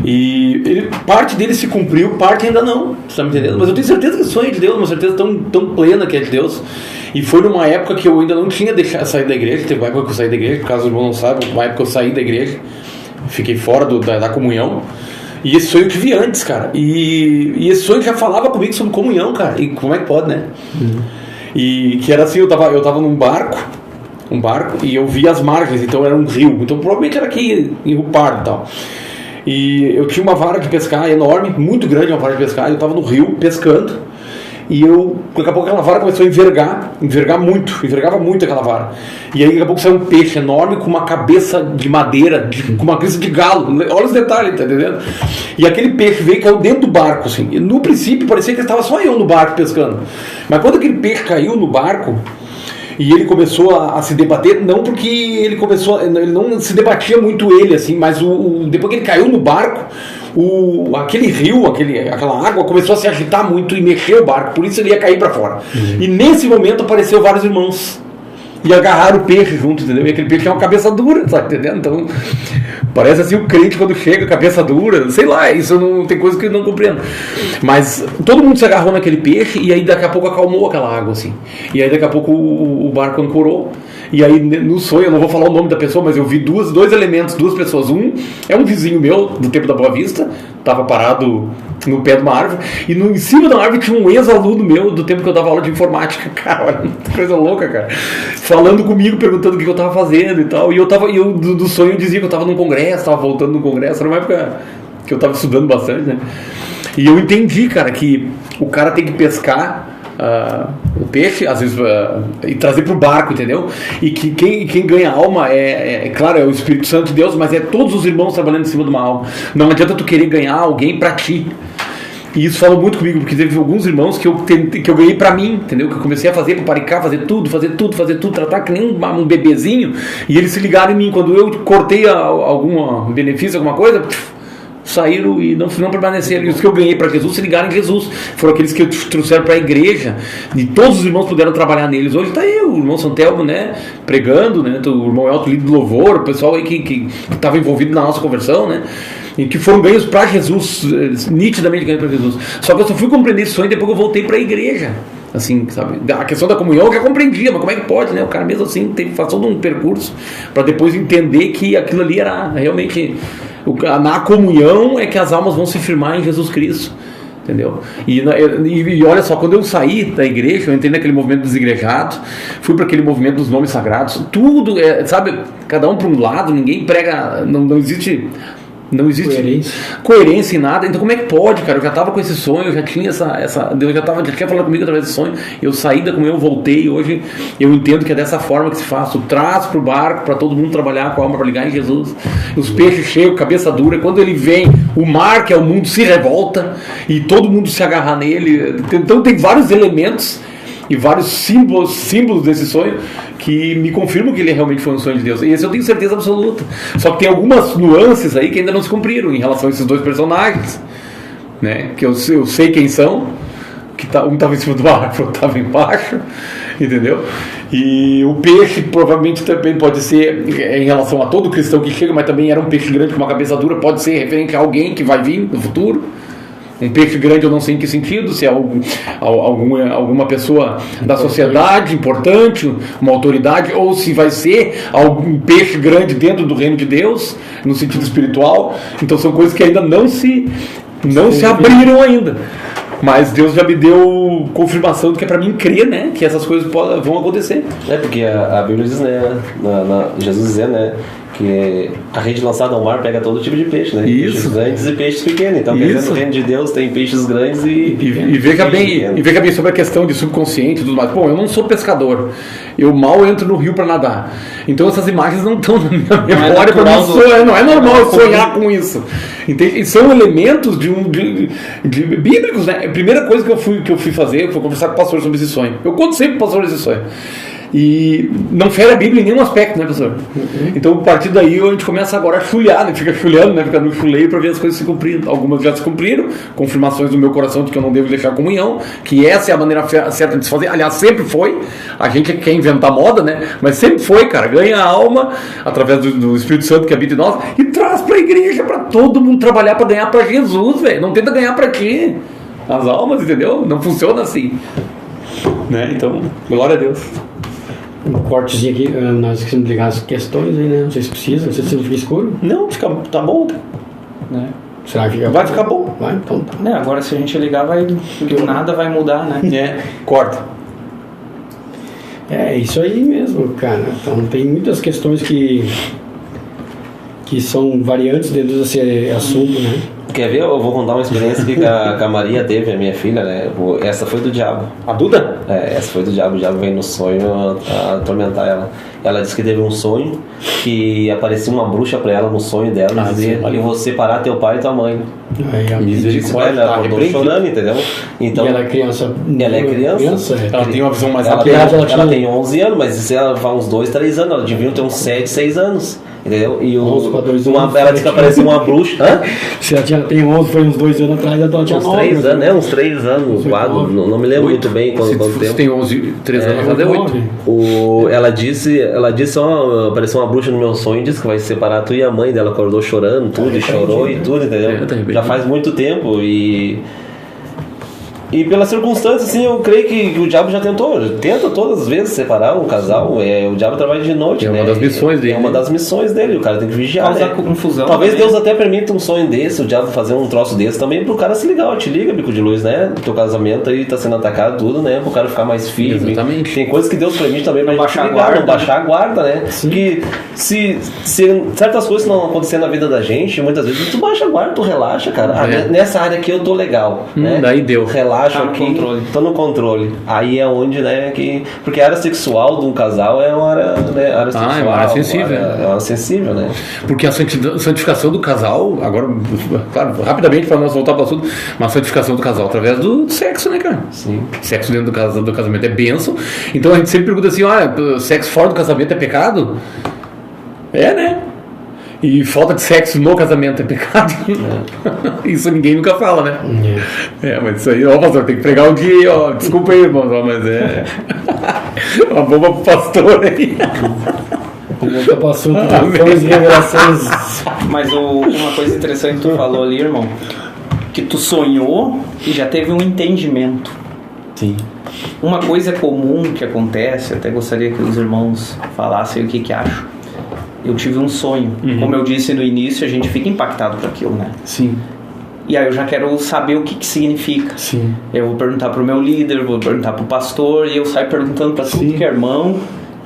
E parte dele se cumpriu, parte ainda não. Você tá me entendendo? Mas eu tenho certeza que o sonho é de Deus, uma certeza tão plena que é de Deus. E foi numa época que eu ainda não tinha deixado sair da igreja. Teve uma época que eu saí da igreja, caso o irmão não saiba, uma época que eu saí da igreja, fiquei fora da comunhão. E esse sonho eu tive antes, cara. E esse sonho já falava comigo sobre comunhão, cara. E como é que pode, né? E que era assim, eu tava num barco, um barco, e eu via as margens, então era um rio, então provavelmente era aqui em Rio Pardo e tal. E eu tinha uma vara de pescar enorme, muito grande, uma vara de pescar, e eu estava no rio pescando. E daqui a pouco aquela vara começou a envergava muito aquela vara. E aí daqui a pouco saiu um peixe enorme com uma cabeça de madeira, com uma cabeça de galo. Olha os detalhes, tá entendendo? E aquele peixe veio e caiu dentro do barco, assim. E no princípio parecia que estava só eu no barco pescando. Mas quando aquele peixe caiu no barco, e ele começou a se debater, não porque ele não se debatia muito ele, assim, mas depois que ele caiu no barco, aquele rio, aquela água começou a se agitar muito e mexer o barco, por isso ele ia cair para fora. E nesse momento apareceu vários irmãos e agarraram o peixe junto, entendeu? E aquele peixe é uma cabeça dura, tá entendendo? Então parece assim o crente quando chega, cabeça dura, sei lá, isso não tem coisa que eu não compreendo. Mas todo mundo se agarrou naquele peixe e aí daqui a pouco acalmou aquela água, assim. E aí daqui a pouco o barco ancorou. E aí no sonho, eu não vou falar o nome da pessoa, mas eu vi dois elementos, duas pessoas. Um é um vizinho meu, do tempo da Boa Vista, estava parado no pé de uma árvore, e em cima da árvore tinha um ex-aluno meu do tempo que eu dava aula de informática. Cara, olha, que coisa louca, cara. Falando comigo, perguntando o que eu estava fazendo e tal. E eu do sonho eu dizia que eu estava num congresso, estava voltando num congresso, era uma época que eu estava estudando bastante, né? E eu entendi, cara, que o cara tem que pescar o peixe, às vezes, e trazer para o barco, entendeu? E que quem ganha alma claro, é o Espírito Santo de Deus, mas é todos os irmãos trabalhando em cima de uma alma. Não adianta tu querer ganhar alguém para ti. E isso falou muito comigo, porque teve alguns irmãos que eu ganhei para mim, entendeu? Que eu comecei a fazer, paparicar, fazer tudo, tratar que nem um bebezinho, e eles se ligaram em mim. Quando eu cortei algum benefício, alguma coisa, saíram e não permaneceram. E os que eu ganhei para Jesus se ligaram em Jesus. Foram aqueles que eu trouxeram para a igreja. E todos os irmãos puderam trabalhar neles. Hoje está aí o irmão Santelmo, né, pregando, né, o irmão Elton, líder do louvor, o pessoal aí que estava envolvido na nossa conversão, né, e que foram ganhos para Jesus, nitidamente ganhos para Jesus. Só que eu só fui compreender esse sonho depois que eu voltei para a igreja. Assim, sabe? A questão da comunhão eu já compreendia, mas como é que pode, né? O cara mesmo assim faz todo um percurso para depois entender que aquilo ali era realmente... Na comunhão é que as almas vão se firmar em Jesus Cristo, entendeu? E olha só, quando eu saí da igreja, eu entrei naquele movimento dos igrejados, fui para aquele movimento dos nomes sagrados, tudo, sabe, cada um para um lado, ninguém prega, não existe coerência em nada. Então como é que pode, cara? Eu já estava com esse sonho, eu já tinha Deus já tinha falado comigo através desse sonho, eu saí da comunhão, eu voltei, hoje eu entendo que é dessa forma que se faz, tu traz pro barco para todo mundo trabalhar com a alma para ligar em Jesus, os peixes cheios, cabeça dura, quando ele vem, o mar, que é o mundo, se revolta e todo mundo se agarra nele. Então tem vários elementos e vários símbolos desse sonho que me confirmam que ele realmente foi um sonho de Deus. E esse eu tenho certeza absoluta. Só que tem algumas nuances aí que ainda não se cumpriram em relação a esses dois personagens, né? Que eu sei quem são, que um estava em cima do barco, outro estava embaixo, entendeu? E o peixe provavelmente também pode ser em relação a todo cristão que chega, mas também era um peixe grande com uma cabeça dura, pode ser referente a alguém que vai vir no futuro. Um peixe grande eu não sei em que sentido, se é alguma pessoa da sociedade importante, uma autoridade, ou se vai ser algum peixe grande dentro do reino de Deus, no sentido espiritual. Então são coisas que ainda não se abriram ainda. Mas Deus já me deu confirmação do que é para mim crer, né, que essas coisas vão acontecer. Porque a Bíblia diz, né, Jesus dizendo, né, que a rede lançada ao mar pega todo tipo de peixe, né? Isso. Peixes grandes e peixes pequenos. Então, quer dizer, no reino de Deus tem peixes grandes e veja bem sobre a questão de subconsciente e tudo mais. Bom, eu não sou pescador. Eu mal entro no rio para nadar. Então essas imagens não estão na minha memória. Não é normal eu sonhar com isso. Entende? E são elementos de bíblicos, né? A primeira coisa que eu fui fazer foi conversar com o pastor sobre esse sonho. Eu conto sempre para o pastor esse sonho. E não fere a Bíblia em nenhum aspecto, né, professor? Então, a partir daí, a gente começa agora a chulhar, né? Fica chulhando, né? Fica no chuleio para ver as coisas se cumprindo. Algumas já se cumpriram, confirmações do meu coração de que eu não devo deixar a comunhão, que essa é a maneira certa de se fazer. Aliás, sempre foi. A gente quer inventar moda, né? Mas sempre foi, cara. Ganha a alma através do Espírito Santo que habita em nós e traz para a igreja, para todo mundo trabalhar para ganhar para Jesus, velho. Não tenta ganhar para ti as almas, entendeu? Não funciona assim, né? Então, glória a Deus. Um cortezinho aqui, nós esquecemos de ligar as questões aí, né? Não sei se precisa, não sei se fica escuro. Não, tá bom, né? Será que vai ficar bom? Vai, então tá. Agora se a gente ligar, nada vai mudar, né? Corta. É isso aí mesmo, cara. Então tem muitas questões que são variantes dentro desse assunto, né? Quer ver? Eu vou contar uma experiência que a Maria teve, a minha filha, né? Essa foi do diabo. A Duda? Essa foi do diabo. O diabo veio no sonho atormentar ela. Ela disse que teve um sonho que aparecia uma bruxa pra ela no sonho dela e dizia: eu vou separar teu pai e tua mãe. Aí a Misericórdia, ela acordou chorando, entendeu? Então, E ela é criança. Ela é criança. Ela tem uma visão mais ela rápida. tem 11 anos, mas isso ela faz uns 2, 3 anos. Ela devia ter uns 7, 6 anos. Entendeu? E 11 pra 2 anos. ela disse que apareceu uma bruxa. Hã? Se ela tem 11, foi uns 2 anos atrás, ela tinha Uns 9. 3 anos, né? Uns 3 anos, 4. Não me lembro muito bem quanto Se tempo. tem 11, 3 anos, ela deu 8. Ela disse, apareceu uma bruxa no meu sonho, disse que vai separar tu e a mãe dela, acordou chorando, tudo, e chorou e tudo, entendeu? Já faz muito tempo e pelas circunstâncias, assim, eu creio que o diabo já tenta todas as vezes separar um casal. O diabo trabalha de noite, né? É uma das missões dele. É uma das missões dele, o cara tem que vigiar, Causa né? confusão. Talvez também. Deus até permita um sonho desse, o diabo fazer um troço desse também pro cara se ligar. Te liga, bico de luz, né? Teu casamento aí tá sendo atacado, tudo, né? Pro cara ficar mais firme. Exatamente. Tem coisas que Deus permite também pra Não gente baixar a ligar, guarda. não baixar a guarda, né? Porque se certas coisas não acontecerem na vida da gente, muitas vezes tu baixa a guarda, tu relaxa, cara. Nessa área aqui eu tô legal, né? Daí deu. Relaxa Tá no aqui, controle. tô no controle. Aí é onde, né, porque a área sexual de um casal é uma área, né, área sexual, é uma área sensível. É uma área sensível, né? Porque a santificação do casal, agora, claro, rapidamente para nós voltar para o assunto, mas a santificação do casal através do sexo, né, cara? Sim. Sexo dentro do casamento é bênção. Então a gente sempre pergunta assim: sexo fora do casamento é pecado? É, né? E falta de sexo no casamento é pecado? Isso ninguém nunca fala, né? Mas isso aí, pastor, tem que pregar um dia, desculpa aí, irmão, mas é uma bomba pro pastor aí. Nunca passou por revelações. Mas uma coisa interessante que tu falou ali, irmão, que tu sonhou e já teve um entendimento. Sim. Uma coisa comum que acontece, até gostaria que os irmãos falassem o que acham. Eu tive um sonho. Como eu disse no início, a gente fica impactado por aquilo, né? Sim. E aí eu já quero saber o que significa. Sim. Eu vou perguntar pro meu líder, vou perguntar pro pastor, e eu saio perguntando pra tudo que é irmão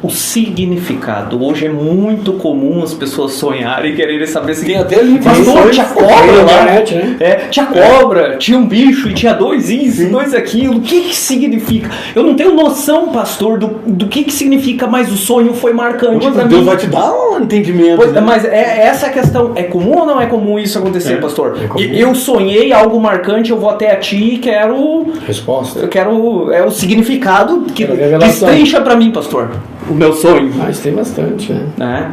o significado. Hoje é muito comum as pessoas sonharem e quererem saber se Tem até livro. pastor, tinha cobra na lá, internet, né? tinha cobra, tinha um bicho e tinha 2 isso, 2 aquilo. O que significa? Eu não tenho noção, pastor, do que significa, mas o sonho foi marcante pra Deus mim. vai te dar um entendimento. Pois, né? mas essa a questão. É comum ou não é comum isso acontecer, pastor? É comum. Eu sonhei algo marcante, eu vou até a ti e quero... Resposta. Eu quero... É o significado que Quero revelação. destrincha pra mim, pastor. O meu sonho. Mas tem bastante, né? Né?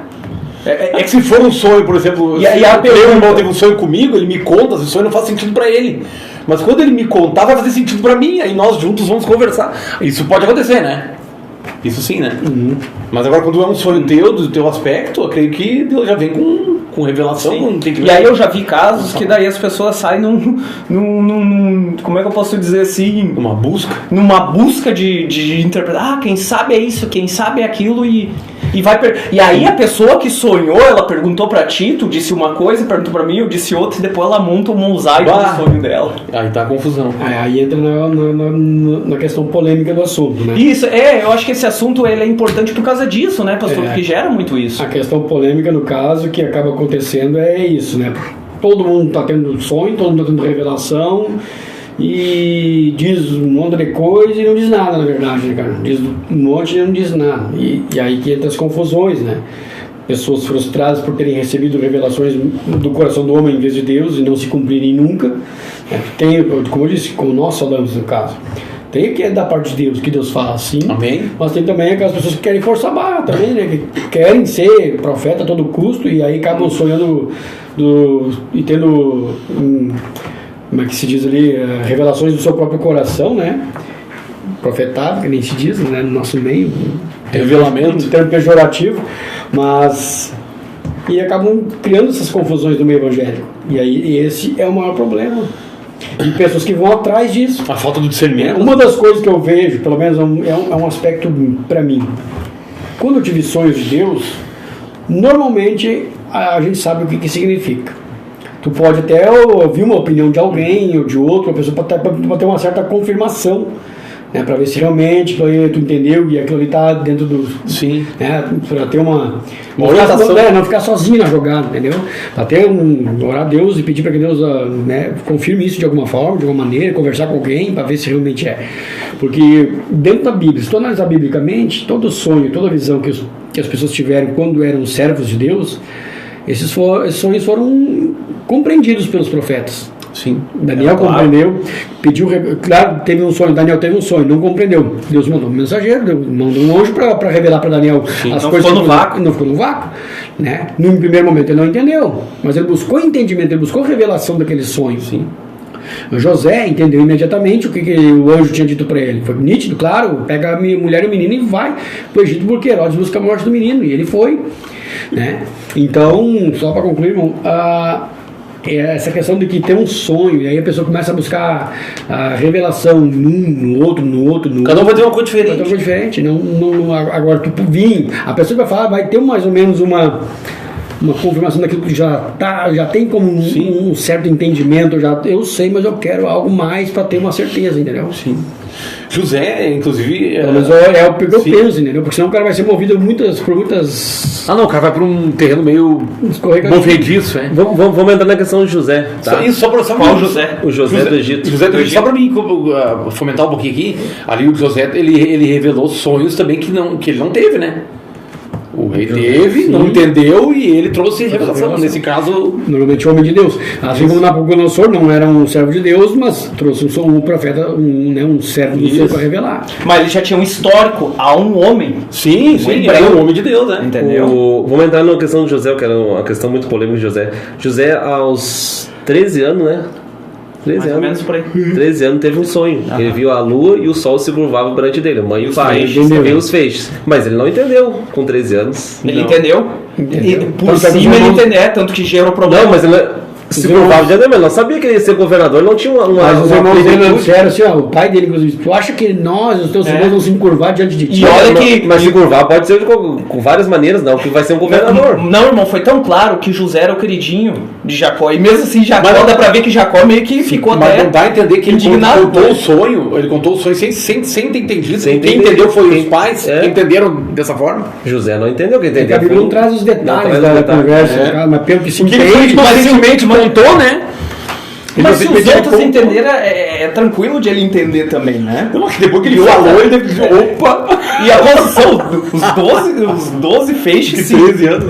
É que se for um sonho, por exemplo, E aí se a meu pergunta- irmão teve um sonho comigo, ele me conta, esse sonho não faz sentido pra ele. Mas quando ele me contar, vai fazer sentido pra mim, aí nós juntos vamos conversar. Isso pode acontecer, né? Isso sim, né? Mas agora quando é um sonho teu, do teu aspecto, eu creio que Deus já vem com revelação, não tem que E aí eu já vi casos que daí as pessoas saem num como é que eu posso dizer assim? uma busca. Numa busca de interpretar, quem sabe é isso, quem sabe é aquilo e aí a pessoa que sonhou, ela perguntou pra ti, tu disse uma coisa, perguntou pra mim, eu disse outra e depois ela monta um mosaico Bah. do sonho dela. Aí tá a confusão. Aí entra na questão polêmica do assunto, né? Isso, eu acho que esse assunto ele é importante por causa disso, né, pastor? Porque gera muito isso. A questão polêmica, no caso, que acaba acontecendo é isso, né? Todo mundo está tendo sonho, todo mundo está tendo revelação e diz um monte de coisa e não diz nada, na verdade, né, cara? Diz um monte e não diz nada. E aí que entra as confusões, né? Pessoas frustradas por terem recebido revelações do coração do homem em vez de Deus e não se cumprirem nunca. Tem, como eu disse, como nós falamos no caso, tem o que é da parte de Deus, que Deus fala assim. Amém. Mas tem também aquelas pessoas que querem forçar a barra também, né? Que querem ser profeta a todo custo e aí acabam sonhando e tendo, como é que se diz ali, revelações do seu próprio coração, né? Profetado, que nem se diz, né? No nosso meio. Revelamento. Um termo pejorativo, mas... E acabam criando essas confusões no meio evangélico. E aí esse é o maior problema. E pessoas que vão atrás disso. A falta do discernimento. Uma das coisas que eu vejo, pelo menos é um aspecto para mim. Quando eu tive sonhos de Deus, normalmente a gente sabe o que significa. Tu pode até ouvir uma opinião de alguém ou de outro, a pessoa pode ter uma certa confirmação né, para ver se realmente tu entendeu e aquilo ali tá dentro do... Sim. Né, para ter uma orientação. não ficar sozinho na jogada, entendeu? Para ter orar a Deus e pedir para que Deus né, confirme isso de alguma forma, de alguma maneira, conversar com alguém para ver se realmente é. Porque dentro da Bíblia, se tu analisar biblicamente, todo sonho, toda visão que as pessoas tiveram quando eram servos de Deus, esses sonhos foram compreendidos pelos profetas. Sim. Daniel compreendeu, pediu, claro, teve um sonho, Daniel teve um sonho, não compreendeu. Deus mandou um mensageiro, mandou um anjo para revelar para Daniel as coisas. Ficou no vácuo. Não ficou no vácuo, né? No primeiro momento ele não entendeu, mas ele buscou entendimento, ele buscou revelação daquele sonho. Sim. José entendeu imediatamente o que o anjo tinha dito para ele. Foi nítido, claro, pega a mulher e o menino e vai para o Egito porque Herodes busca a morte do menino, e ele foi, né? Então, só para concluir, irmão, essa questão de que tem um sonho, e aí a pessoa começa a buscar a revelação no outro. Cada um vai ter uma coisa diferente. Vai ter uma coisa diferente. Agora, tu vir, a pessoa vai falar, vai ter mais ou menos uma confirmação daquilo que já tem como um certo entendimento. Eu sei, mas eu quero algo mais para ter uma certeza, entendeu? Sim. José, inclusive... Mas é o que eu penso, entendeu? Porque senão o cara vai ser movido por muitas... Ah, não, o cara vai para um terreno meio movediço, é. Vamos entrar na questão de José, tá? Só Qual José? O José do Egito. José do Egito. Só para mim fomentar um pouquinho aqui, ali o José, ele revelou sonhos também que ele não teve, né? O rei teve, não entendeu e ele trouxe revelação. Nesse caso, normalmente o homem de Deus. Assim como Nabucodonosor não era um servo de Deus, mas trouxe um profeta, um servo do Senhor para revelar. Mas ele já tinha um histórico a um homem. Sim, ele era um homem de Deus, né? Entendeu? Vamos entrar na questão de José, que era uma questão muito polêmica de José. José, aos 13 anos, né? 13 Mais ou anos. menos por aí. 13 anos teve um sonho. Ele viu a lua e o sol se curvavam perante dele. Mãe e o pai. E os feixes. Mas ele não entendeu com 13 anos. Ele entendeu? E por Tanto cima ele entendeu, tanto que gerou problema. Não, mas ele se curvava de ele não sabia que ele ia ser governador. Ele não tinha uma Mas os irmãos dele plenitude. disseram assim, o pai dele, inclusive, tu acha que nós, os teus irmãos, vão se encurvar diante de ti? E olha que... Mas se curvar pode ser com várias maneiras, não, que vai ser um governador. Não, irmão, foi tão claro que José era o queridinho de Jacó. E mesmo assim, Jacó, dá pra ver que Jacó meio que ficou mas até... não dá a entender que ele indignado. contou o sonho sem ter entendido. Sem Quem entender. entendeu foi os pais, É. que entenderam dessa forma. José não entendeu, quem Porque entendeu? a Bíblia não traz os detalhes Não traz da os detalhes, conversa, cara, mas pelo que se Porque ele entende... inocentemente contou, né? Mas se os outros contou. entenderem, é tranquilo de ele entender também, né? Depois que ele falou, ele deve dizer, opa! E a posição, os 12 feixes De 13 anos,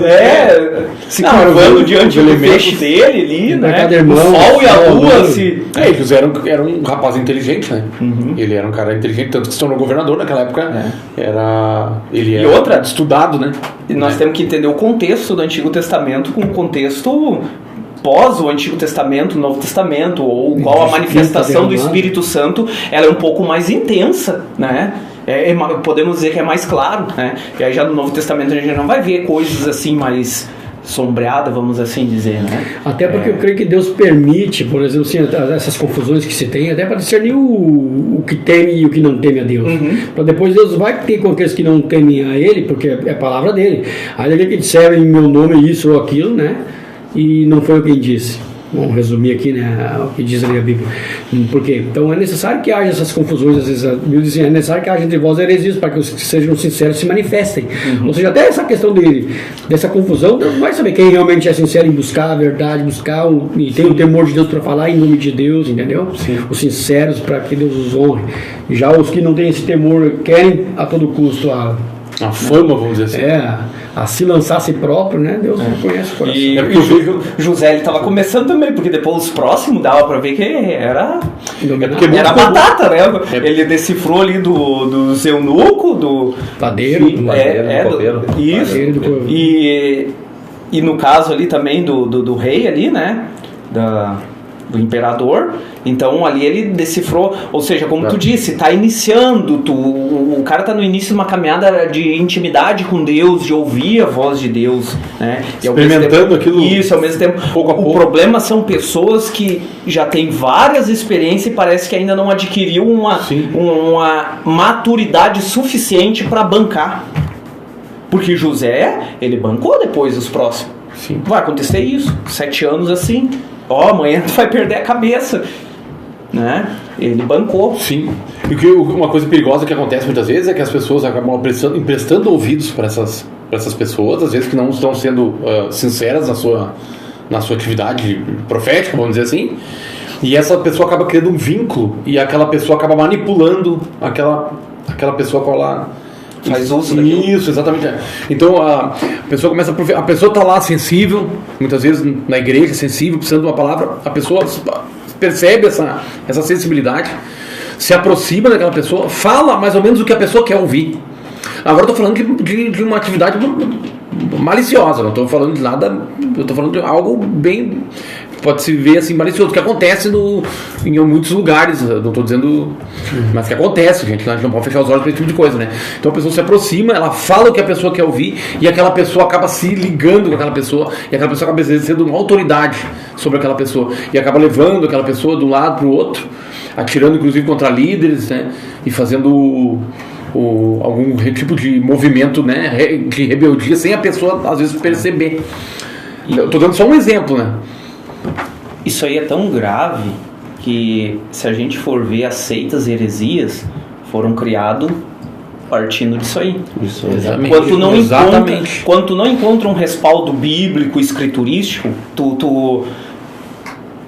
se Não, curvando os diante do elementos feixe dele ali, né? cada irmão, O sol e a sol, lua lua. se... José era um rapaz inteligente, né? Ele era um cara inteligente, tanto que se tornou governador naquela época. Ele era outra? estudado, né? E nós temos que entender o contexto do Antigo Testamento com o contexto pós o Antigo Testamento, o Novo Testamento, ou qual a manifestação do Espírito Santo, ela é um pouco mais intensa, né? Podemos dizer que é mais claro, né? E aí já no Novo Testamento a gente não vai ver coisas assim mais sombreadas, vamos assim dizer, né? Até porque eu creio que Deus permite, por exemplo, assim, essas confusões que se tem, até para discernir o que teme e o que não teme a Deus. Para depois Deus vai ter com aqueles que não temem a Ele, porque é a palavra dele. Aí ele que disseram em meu nome isso ou aquilo, né? E não foi eu quem disse. Vamos resumir aqui, né, o que diz ali a Bíblia. Por quê? Então é necessário que haja essas confusões, às vezes a Bíblia diz assim, é necessário que haja entre vós heresias, para que os que sejam sinceros se manifestem. Ou seja, até essa questão dessa confusão, Deus vai saber quem realmente é sincero em buscar a verdade, e tem o temor de Deus para falar em nome de Deus, entendeu? Os sinceros, para que Deus os honre. Já os que não têm esse temor, querem a todo custo A fama, vamos dizer assim. a se lançar a si próprio, né? Deus não conhece o coração. E José, ele estava começando também, porque depois os próximos dava pra ver que era batata, né? Ele decifrou ali do eunuco, do padeiro, copeiro. Isso. E no caso ali também do rei ali, né? Do imperador. Então ali ele decifrou, ou seja, como tu disse, tá iniciando, o cara tá no início de uma caminhada de intimidade com Deus, de ouvir a voz de Deus, né? E experimentando aquilo. Isso, ao mesmo tempo. Pouco a pouco. O problema são pessoas que já têm várias experiências e parece que ainda não adquiriu uma maturidade suficiente para bancar. Porque José, ele bancou depois os próximos. Sim. Vai acontecer isso, 7 anos assim. Amanhã tu vai perder a cabeça, né? Ele bancou. Sim. Porque uma coisa perigosa que acontece muitas vezes é que as pessoas acabam emprestando ouvidos para essas pessoas, às vezes que não estão sendo sinceras na sua atividade profética, vamos dizer assim, e essa pessoa acaba criando um vínculo e aquela pessoa acaba manipulando aquela pessoa com ela faz uso daquilo. Isso, exatamente. Então a pessoa a pessoa está lá sensível, muitas vezes na igreja sensível, precisando de uma palavra, a pessoa percebe essa sensibilidade, se aproxima daquela pessoa, fala mais ou menos o que a pessoa quer ouvir. Agora eu estou falando de uma atividade maliciosa, não estou falando de nada, eu estou falando de algo bem, pode se ver assim, malicioso, que acontece em muitos lugares, não estou dizendo, mas que acontece, gente, a gente não pode fechar os olhos para esse tipo de coisa, né? Então a pessoa se aproxima, ela fala o que a pessoa quer ouvir e aquela pessoa acaba se ligando com aquela pessoa e aquela pessoa acaba sendo uma autoridade sobre aquela pessoa e acaba levando aquela pessoa de um lado para o outro, atirando inclusive contra líderes, né? E fazendo algum tipo de movimento, né, de rebeldia sem a pessoa às vezes perceber. Eu estou dando só um exemplo, né? Isso aí é tão grave que se a gente for ver as seitas e heresias foram criadas partindo disso aí. Isso, exatamente. Quando tu não encontra um respaldo bíblico, escriturístico, tu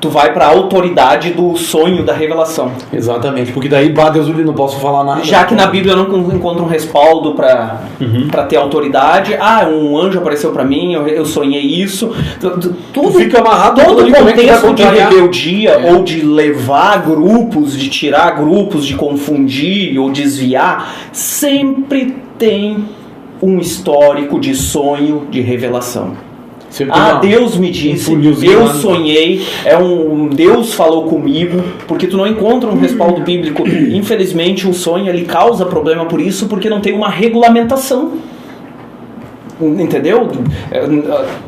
vai para a autoridade do sonho, da revelação. Exatamente, porque daí, Deus, eu não posso falar nada. Já que na Bíblia eu não encontro um respaldo para ter autoridade, um anjo apareceu para mim, eu sonhei isso, tudo fica amarrado. Todo o contexto de rebeldia ou de levar grupos, de tirar grupos, de confundir ou desviar, sempre tem um histórico de sonho, de revelação. Deus me disse, eu sonhei, Deus falou comigo, porque tu não encontra um respaldo bíblico. Infelizmente o sonho ele causa problema por isso, porque não tem uma regulamentação. Entendeu?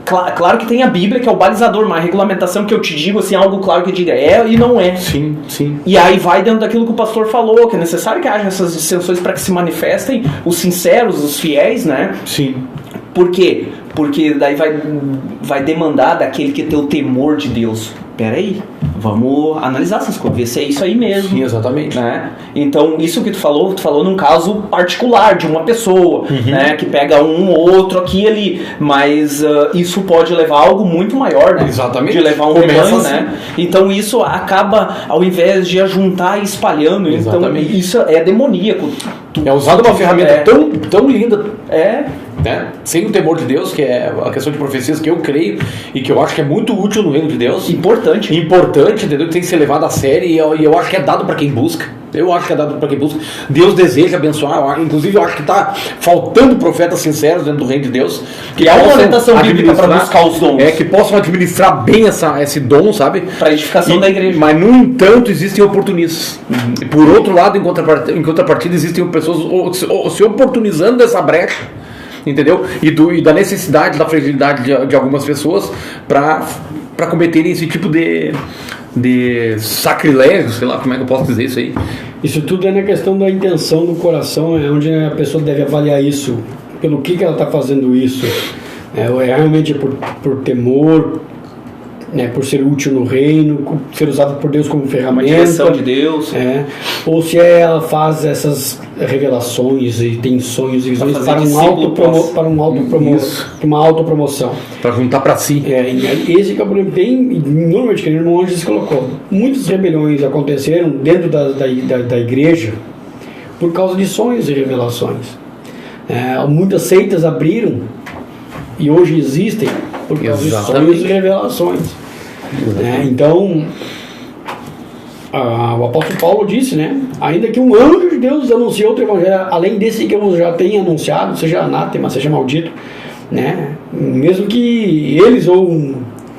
Claro que tem a Bíblia que é o balizador, mas a regulamentação que eu te digo, assim, algo claro que diga e não é. Sim, sim. E aí vai dentro daquilo que o pastor falou, que é necessário que haja essas dissensões para que se manifestem os sinceros, os fiéis, né? Sim. Por quê? Porque daí vai demandar daquele que tem o temor de Deus. Peraí, vamos analisar essas coisas, ver se é isso aí mesmo. Sim, exatamente. Né? Então, isso que tu falou num caso particular de uma pessoa, né? Que pega um ou outro aqui e ali, mas isso pode levar a algo muito maior, né? Exatamente. De levar um rebanho, né? Então, isso acaba, ao invés de ajuntar e espalhando, exatamente. Então, isso é demoníaco. É usado uma ferramenta tão linda. Né? Sem o temor de Deus, que é a questão de profecias que eu creio e que eu acho que é muito útil no reino de Deus. Importante, entendeu? Que tem que ser levado a sério e eu acho que é dado para quem busca. Deus deseja abençoar. Inclusive eu acho que está faltando profetas sinceros dentro do reino de Deus. Que há uma orientação bíblica para buscar os dons. Que possam administrar bem esse dom, sabe? Para a edificação da igreja. Mas no entanto existem oportunistas. Por outro lado, em contrapartida existem pessoas se oportunizando dessa brecha. Entendeu? E da necessidade, da fragilidade de algumas pessoas para cometerem esse tipo de sacrilégio, sei lá como é que eu posso dizer isso aí. Isso tudo é na questão da intenção do coração, é onde a pessoa deve avaliar isso, pelo que ela está fazendo isso. Ou é realmente por temor, né, por ser útil no reino, ser usado por Deus como ferramenta. Uma direção de Deus. Ou se ela faz essas revelações e tem sonhos e visões para uma autopromoção. Para juntar para si. E esse que é o problema. Normalmente, que o irmão Anjos colocou, muitas rebeliões aconteceram dentro da igreja por causa de sonhos e revelações. Muitas seitas abriram e hoje existem por causa de sonhos e revelações. Então, o apóstolo Paulo disse, né? Ainda que um anjo de Deus anuncie outro evangelho, além desse que eu já tenho anunciado, seja anátema, seja maldito, né? Mesmo que eles ou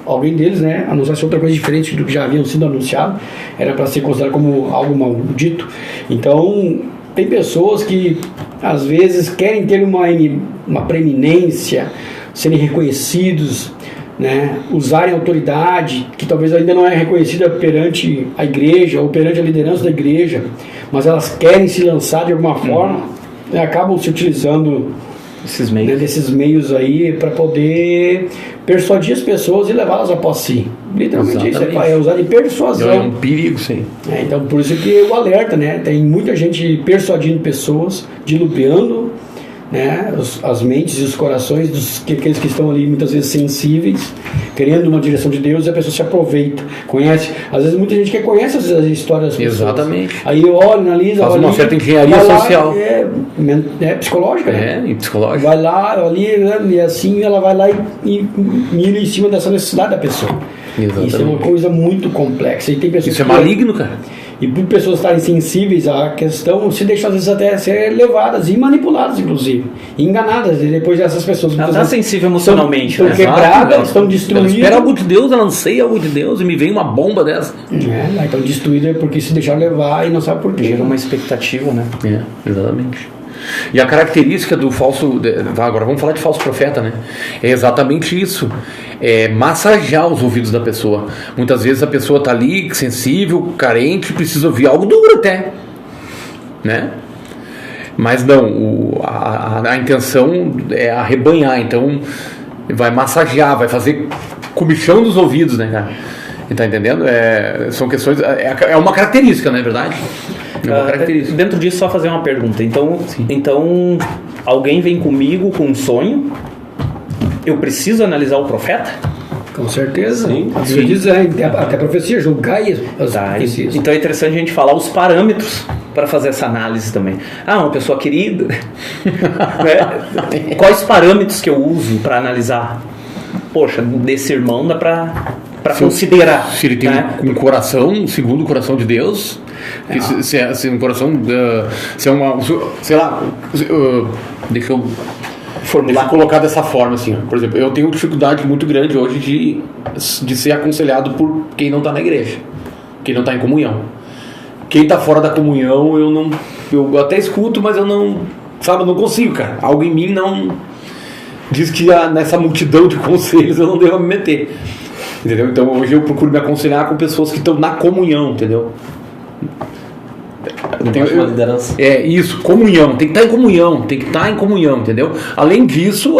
alguém deles, né, anunciasse outra coisa diferente do que já haviam sido anunciado, era para ser considerado como algo maldito. Então, tem pessoas que às vezes querem ter uma preeminência, serem reconhecidos, né, usarem autoridade que talvez ainda não é reconhecida perante a igreja ou perante a liderança da igreja, mas elas querem se lançar de alguma forma, né, acabam se utilizando desses meios aí para poder persuadir as pessoas e levá-las após si. Literalmente isso, Exatamente. é usar de persuasão. É um perigo, sim. Então, por isso que o alerta, né? Tem muita gente persuadindo pessoas, diluviando, né? As mentes e os corações daqueles que estão ali muitas vezes sensíveis, querendo uma direção de Deus, e a pessoa se aproveita, conhece. Às vezes muita gente que conhece as histórias das pessoas. Exatamente. Aí olha, analisa, Faz olha uma ali, certa engenharia vai lá, social. É psicológica, né? E psicológico. Vai lá, ali, né, e assim ela vai lá e mira em cima dessa necessidade da pessoa. Exatamente. Isso é uma coisa muito complexa. E tem pessoas Isso é que- maligno, cara. E por pessoas estarem sensíveis à questão, se deixam às vezes até ser levadas e manipuladas, inclusive. E enganadas. E depois essas pessoas Ela muitas tá vezes sensível emocionalmente, estão né? quebradas, Exato, estão Ela destruídas. espera algo de Deus, ela anseia algo de Deus e me vem uma bomba dessa. Lá estão destruídas porque se deixaram levar e não sabe por quê. Gera uma expectativa, né? Exatamente. E a característica do falso. Agora vamos falar de falso profeta, né? É exatamente isso. É massagear os ouvidos da pessoa. Muitas vezes a pessoa está ali, sensível, carente, precisa ouvir algo duro até. Né? Mas não, a intenção é arrebanhar. Então vai massagear, vai fazer comichão dos ouvidos, né, cara? Tá entendendo? São questões. É uma característica, não é verdade? É uma característica. Dentro disso, só fazer uma pergunta. Então, alguém vem comigo com um sonho, eu preciso analisar o profeta? Com certeza. Sim, A Bíblia diz, até a profecia, julgai as profecias. Então é interessante a gente falar os parâmetros para fazer essa análise também. Uma pessoa querida. Né? Quais parâmetros que eu uso para analisar? Poxa, desse irmão dá para considerar. Se ele tem um coração segundo o coração de Deus, se um coração, se é uma, sei lá, deixa eu colocar dessa forma assim, ó. Por exemplo, eu tenho dificuldade muito grande hoje de ser aconselhado por quem não está na igreja, quem não está em comunhão. Quem está fora da comunhão, eu até escuto, mas eu não consigo, cara. Algo em mim não diz que nessa multidão de conselhos eu não devo me meter. Entendeu? Então hoje eu procuro me aconselhar com pessoas que estão na comunhão, entendeu? Uma liderança. Isso, comunhão, tem que estar em comunhão, entendeu? Além disso,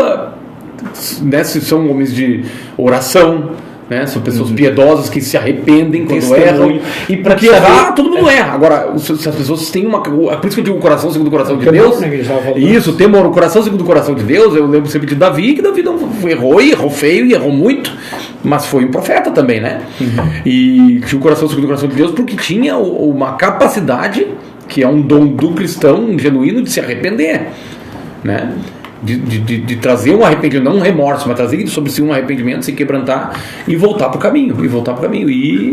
né, se são homens de oração, né, são pessoas piedosas que se arrependem quando erram. E para que errar, todo mundo erra. Agora, se as pessoas têm por isso que eu digo o coração segundo o coração de Deus. Né, que a gente tava falando. Isso, temor, o coração segundo o coração de Deus. Eu lembro sempre de Davi, que Davi não errou, e errou feio, e errou muito, mas foi um profeta também, né? E tinha o coração segundo o coração de Deus porque tinha uma capacidade, que é um dom do cristão genuíno, de se arrepender, né? De trazer um arrependimento, não um remorso, mas trazer sobre si um arrependimento, se quebrantar e voltar para o caminho. E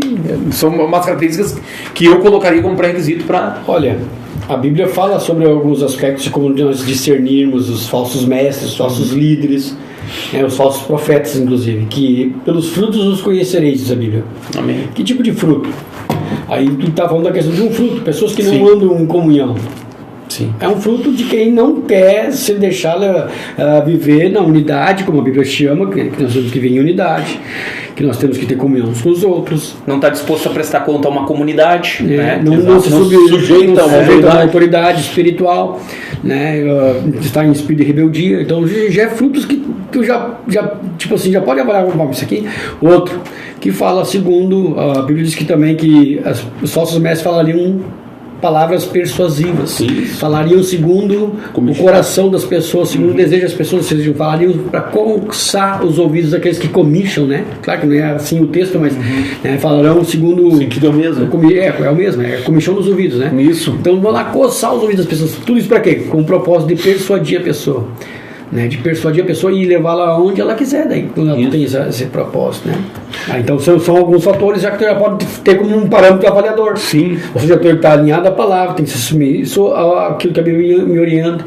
são umas características que eu colocaria como pré-requisito para... Olha, a Bíblia fala sobre alguns aspectos de como nós discernirmos os falsos mestres, os falsos líderes, os falsos profetas, inclusive, que pelos frutos os conhecereis, diz a Bíblia. Amém. Que tipo de fruto? Aí tu está falando da questão de um fruto, pessoas que Sim. não andam em comunhão. Sim. É um fruto de quem não quer se deixar viver na unidade, como a Bíblia chama, que nós temos que viver em unidade, que nós temos que ter comunhão uns com os outros. Não está disposto a prestar conta a uma comunidade, né? Não se sujeita a uma autoridade. autoridade espiritual, né? Está em espírito de rebeldia. Então já é frutos que tu já tipo assim, já pode avaliar como isso aqui. Outro, que fala segundo, a Bíblia diz que também que os falsos mestres falariam palavras persuasivas, falariam segundo o coração das pessoas, segundo o desejo das pessoas, ou seja, falariam para coçar os ouvidos daqueles que comicham, né? Claro que não é assim o texto, mas né, falarão segundo O sentido é o mesmo. É o mesmo, é comichão nos ouvidos, né? Isso. Então vão lá coçar os ouvidos das pessoas. Tudo isso para quê? Com o propósito de persuadir a pessoa. Né, de persuadir a pessoa e levá-la aonde ela quiser, daí quando ela tem esse propósito, né? Então são alguns fatores já que tu já pode ter como um parâmetro avaliador. Sim. Ou seja, tu está alinhado à palavra, tem que se assumir isso, aquilo que a Bíblia me orienta,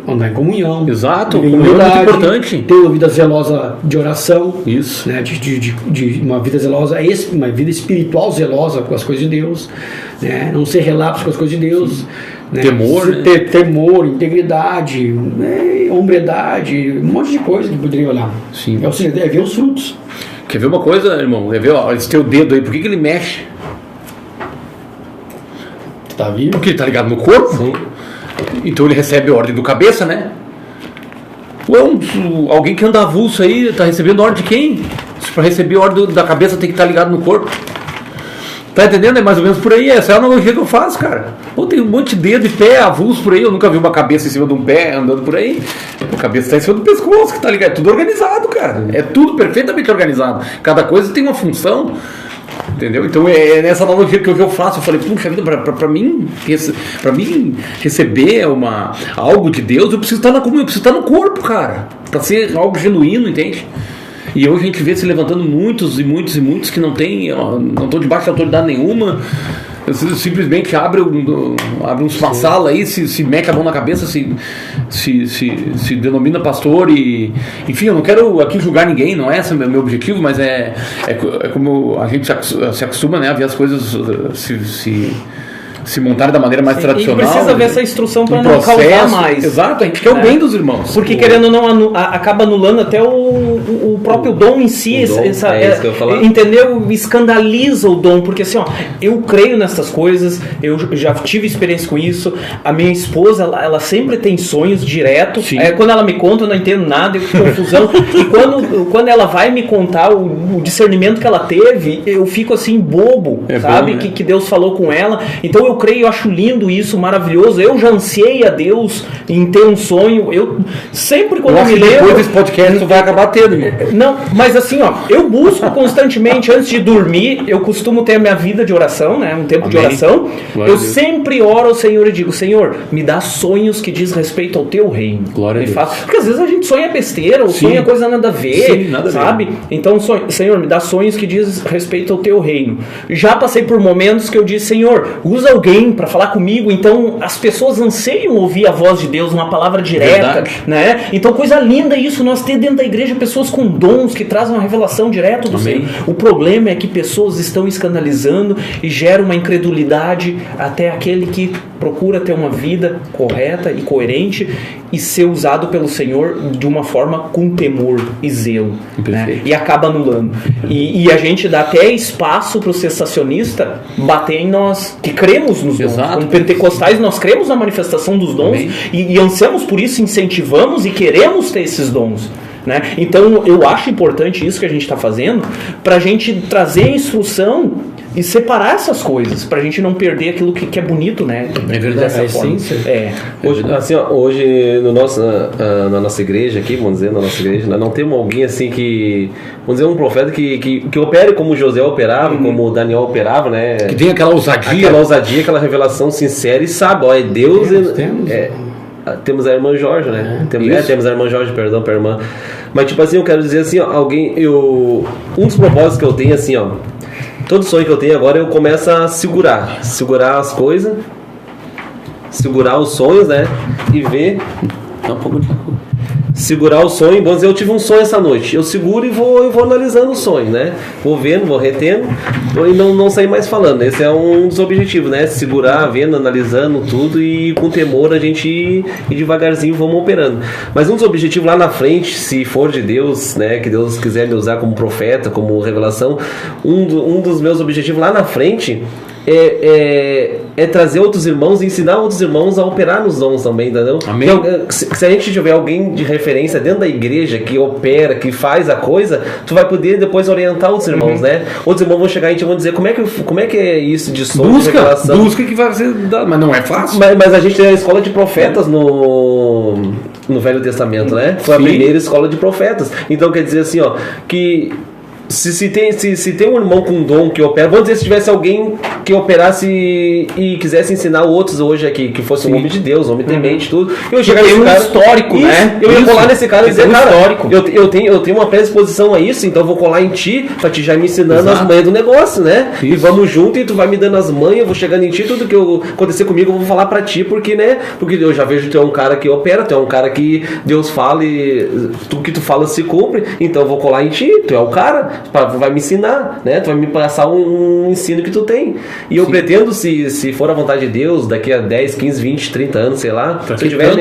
andar em comunhão. Exato, viver em comunhão é muito unidade, importante. ter uma vida zelosa de oração. Isso. Né, de uma vida zelosa, uma vida espiritual zelosa com as coisas de Deus, né? Não ser relapso com as coisas de Deus. Né? Temor, né? Ter temor, integridade, né? Hombridade, um monte de coisa que poderia olhar. Sim. Ou seja, deve ver os frutos. Quer ver uma coisa, irmão? Quer ver, ó, esse teu dedo aí, por que ele mexe? Tá vivo? Porque ele tá ligado no corpo? Sim. Então ele recebe a ordem do cabeça, né? Ué, alguém que anda avulso aí, tá recebendo ordem de quem? para receber a ordem da cabeça tem que estar ligado no corpo. Tá entendendo? É mais ou menos por aí. Essa é a analogia que eu faço, cara. Pô, tem um monte de dedo e pé avulso por aí. Eu nunca vi uma cabeça em cima de um pé andando por aí. A cabeça tá em cima do pescoço, que tá ligado. É tudo organizado, cara. É tudo perfeitamente organizado. Cada coisa tem uma função. Entendeu? Então é nessa analogia que eu faço. Eu falei, puxa vida, pra mim receber algo de Deus, eu preciso estar na comunhão, eu preciso estar no corpo, cara. Pra ser algo genuíno, entende? E hoje a gente vê se levantando muitos que não estão debaixo de autoridade nenhuma. Simplesmente abre uma sala aí, se mete a mão na cabeça, se denomina pastor e... Enfim, eu não quero aqui julgar ninguém, não é esse o meu objetivo, mas é como a gente se acostuma, né, a ver as coisas se montarem da maneira mais tradicional. E precisa ver essa instrução para não causar mais. Exato, a gente quer o bem dos irmãos. Porque querendo ou não, acaba anulando até o próprio dom em si. Isso que eu ia falar. Entendeu? Escandaliza o dom. Porque assim, ó, eu creio nessas coisas, eu já tive experiência com isso. A minha esposa, ela sempre tem sonhos direto. Quando ela me conta, eu não entendo nada, eu fico confusão. E quando ela vai me contar o discernimento que ela teve, eu fico assim, bobo, sabe? Bom, né? que Deus falou com ela. Então eu creio, eu acho lindo isso, maravilhoso. Eu já ansiei a Deus em ter um sonho. Eu sempre quando eu me lembro... Depois desse podcast tu vai acabar tendo, irmão. Não, mas assim, ó, eu busco constantemente, antes de dormir, eu costumo ter a minha vida de oração, né? Um tempo de oração. Eu sempre oro ao Senhor e digo, Senhor, me dá sonhos que diz respeito ao teu reino. Glória a Deus. Porque às vezes a gente sonha besteira, ou sonha coisa nada a ver, nada sabe? A ver. Então, Senhor, me dá sonhos que diz respeito ao teu reino. Já passei por momentos que eu disse, Senhor, usa alguém para falar comigo. Então as pessoas anseiam ouvir a voz de Deus, uma palavra direta, né? Então coisa linda isso, nós ter dentro da igreja pessoas com dons que trazem uma revelação direta do Senhor. O problema é que pessoas estão escandalizando e geram uma incredulidade até aquele que procura ter uma vida correta e coerente e ser usado pelo Senhor de uma forma com temor e zelo, né? E acaba anulando. E a gente dá até espaço para o cessacionista bater em nós, que cremos nos dons. Como pentecostais, nós cremos na manifestação dos dons e ansiamos por isso, incentivamos e queremos ter esses dons, né? Então eu acho importante isso que a gente está fazendo, para a gente trazer a instrução e separar essas coisas, pra gente não perder aquilo que é bonito, né? É verdade, a essência. Hoje, assim, ó, hoje na nossa igreja aqui, vamos dizer, na nossa igreja, nós não temos alguém assim que, vamos dizer, um profeta que opere como José operava, como Daniel operava, né? Que tem aquela ousadia. Aquela revelação sincera e sabe, ó, é Deus. Temos a irmã Jorge, né? Temos a irmã Jorge, perdão, pra irmã. Mas tipo assim, eu quero dizer assim, ó, um dos propósitos que eu tenho, assim, ó, todo sonho que eu tenho agora, eu começo a segurar as coisas, segurar os sonhos, né? E ver. Segurar o sonho. Vamos dizer, eu tive um sonho essa noite. Eu seguro e vou analisando o sonho, né? Vou vendo, vou retendo e não sair mais falando. Esse é um dos objetivos, né? Segurar, vendo, analisando tudo e com temor a gente ir devagarzinho, vamos operando. Mas um dos objetivos lá na frente, se for de Deus, né? Que Deus quiser me usar como profeta, como revelação, um dos meus objetivos lá na frente é trazer outros irmãos e ensinar outros irmãos a operar nos dons também, entendeu? Amém. Se a gente tiver alguém de referência dentro da igreja que opera, que faz a coisa, tu vai poder depois orientar outros irmãos, né? Outros irmãos vão chegar e te vão dizer como é que é isso de sonho, de revelação. Busca que vai ser dado, mas não é fácil. Mas a gente tem a escola de profetas no Velho Testamento, né? Foi a primeira escola de profetas. Então quer dizer assim, ó, que se tem um irmão com dom que opera, vamos dizer, se tivesse alguém que operasse e quisesse ensinar outros hoje aqui, que fosse um homem de Deus, homem temente, tudo, eu chegar nesse cara histórico, né? Eu ia colar nesse cara e dizer, cara, eu tenho uma predisposição a isso, então eu vou colar em ti pra te já me ensinando as manhas do negócio, né? Isso. E vamos junto e tu vai me dando as manhas, eu vou chegando em ti, tudo que acontecer comigo eu vou falar pra ti, porque, né? Porque eu já vejo que tu é um cara que opera, tu é um cara que Deus fala e tudo que tu fala se cumpre, então eu vou colar em ti, tu é o cara, vai me ensinar, né? Tu vai me passar um ensino que tu tem. E eu pretendo, se for a vontade de Deus, daqui a 10, 15, 20, 30 anos, sei lá, se eu tiver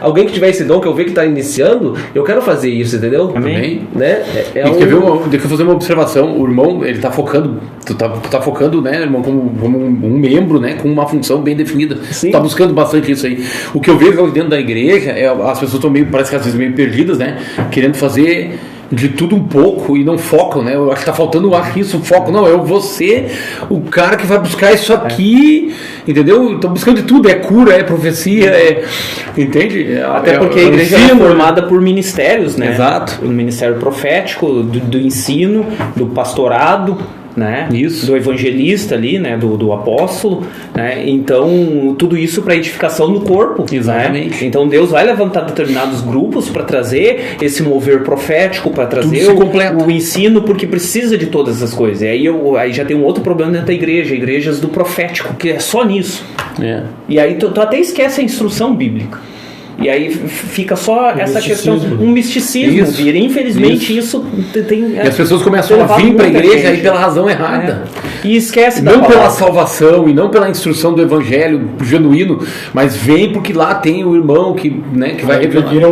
alguém que tiver esse dom que eu ver que tá iniciando, eu quero fazer isso, entendeu? Amém. Né? Deixa eu fazer uma observação. O irmão, ele tá focando, tu tá focando, né, irmão, como um membro, né, com uma função bem definida. Sim. Tu tá buscando bastante isso aí. O que eu vejo dentro da igreja, as pessoas estão parece que às vezes meio perdidas, né, querendo fazer de tudo um pouco e não focam, né? Eu acho que tá faltando isso, foco. Não, eu vou ser o cara que vai buscar isso aqui, entendeu? Tô buscando de tudo, é cura, é profecia, entende? Até porque a igreja é formada por ministérios, né? Exato. O ministério profético, do ensino, do pastorado, né? Isso. Do evangelista ali, né? Do apóstolo, né? Então, tudo isso para edificação do corpo. Exatamente. Né? Então, Deus vai levantar determinados grupos para trazer esse mover profético, para trazer o ensino, porque precisa de todas essas coisas. E aí já tem um outro problema dentro da igreja, igrejas do profético, que é só nisso. É. E aí tu até esquece a instrução bíblica. E aí fica só essa questão, um misticismo, vira. Infelizmente isso tem... E as pessoas começam a vir para a igreja aí pela razão errada. E esquece da não palavra. Pela salvação e não pela instrução do evangelho genuíno, mas vem porque lá tem o irmão que vai revelar. Vira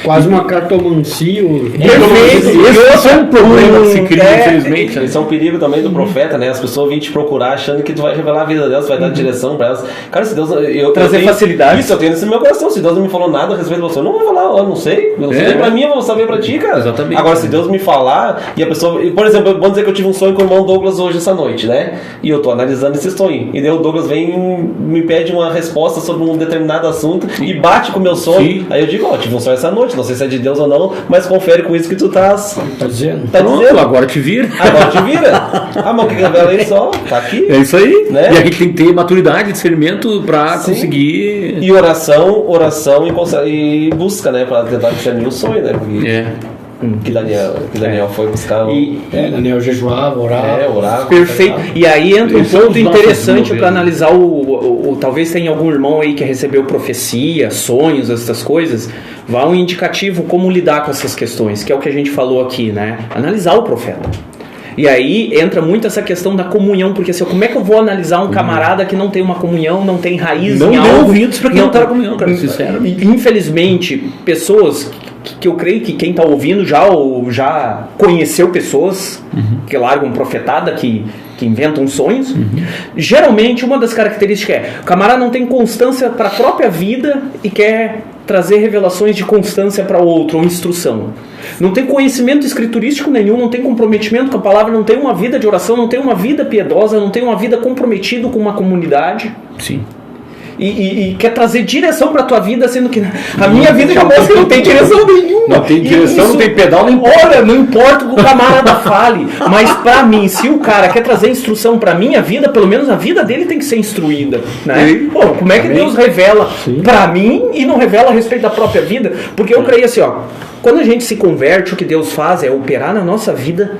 quase uma cartomancia. Esse é um problema que se cria, infelizmente. Esse é um perigo também do profeta, né? As pessoas vêm te procurar achando que tu vai revelar a vida delas, vai dar direção para elas. Cara, se Deus... Trazer facilidade. Isso eu tenho isso no meu coração. Se Deus não me falou nada a respeito de você, eu não vou falar, eu não sei. Eu não sei pra mim, eu vou saber pra ti, cara. Exatamente. Agora, se Deus me falar, e a pessoa... Por exemplo, vamos dizer que eu tive um sonho com o irmão Douglas hoje, essa noite, né? E eu tô analisando esse sonho. E daí o Douglas vem me pede uma resposta sobre um determinado assunto e bate com o meu sonho. Sim. Aí eu digo, tive um sonho essa noite, não sei se é de Deus ou não, mas confere com isso que tu tá dizendo. Tá dizendo. Agora te vira. Agora te vira. Mas o que revela aí só, tá aqui. É isso aí. Né? E a gente tem que ter maturidade, discernimento pra conseguir... E oração e busca, né? Pra tentar discernir o sonho, né? Porque que Daniel foi buscar. Daniel jejuava, orava. Orava. Perfeito. E aí entra um ponto interessante para analisar talvez tenha algum irmão aí que recebeu profecia, sonhos, essas coisas. Vá um indicativo como lidar com essas questões, que é o que a gente falou aqui, né? Analisar o profeta. E aí entra muito essa questão da comunhão, porque assim, como é que eu vou analisar um camarada que não tem uma comunhão, não tem raiz em algo? Não deu ouvidos para quem não tá comunhão, cara, sinceramente. Infelizmente, pessoas que eu creio que quem está ouvindo já conheceu pessoas que largam profetada, que inventam sonhos. Geralmente, uma das características é o camarada não tem constância para a própria vida e quer trazer revelações de constância para outro, ou instrução. Não tem conhecimento escriturístico nenhum, não tem comprometimento com a palavra, não tem uma vida de oração, não tem uma vida piedosa, não tem uma vida comprometida com uma comunidade. Sim. E quer trazer direção para a tua vida, sendo que a minha vida já mostra que não tem direção nenhuma. Não tem direção, não tem pedal, nem olha, não importa o que o camarada fale, mas para mim, se o cara quer trazer instrução para minha vida, pelo menos a vida dele tem que ser instruída, né? Pô, como é que Deus revela para mim e não revela a respeito da própria vida? Porque eu creio assim, quando a gente se converte, o que Deus faz é operar na nossa vida,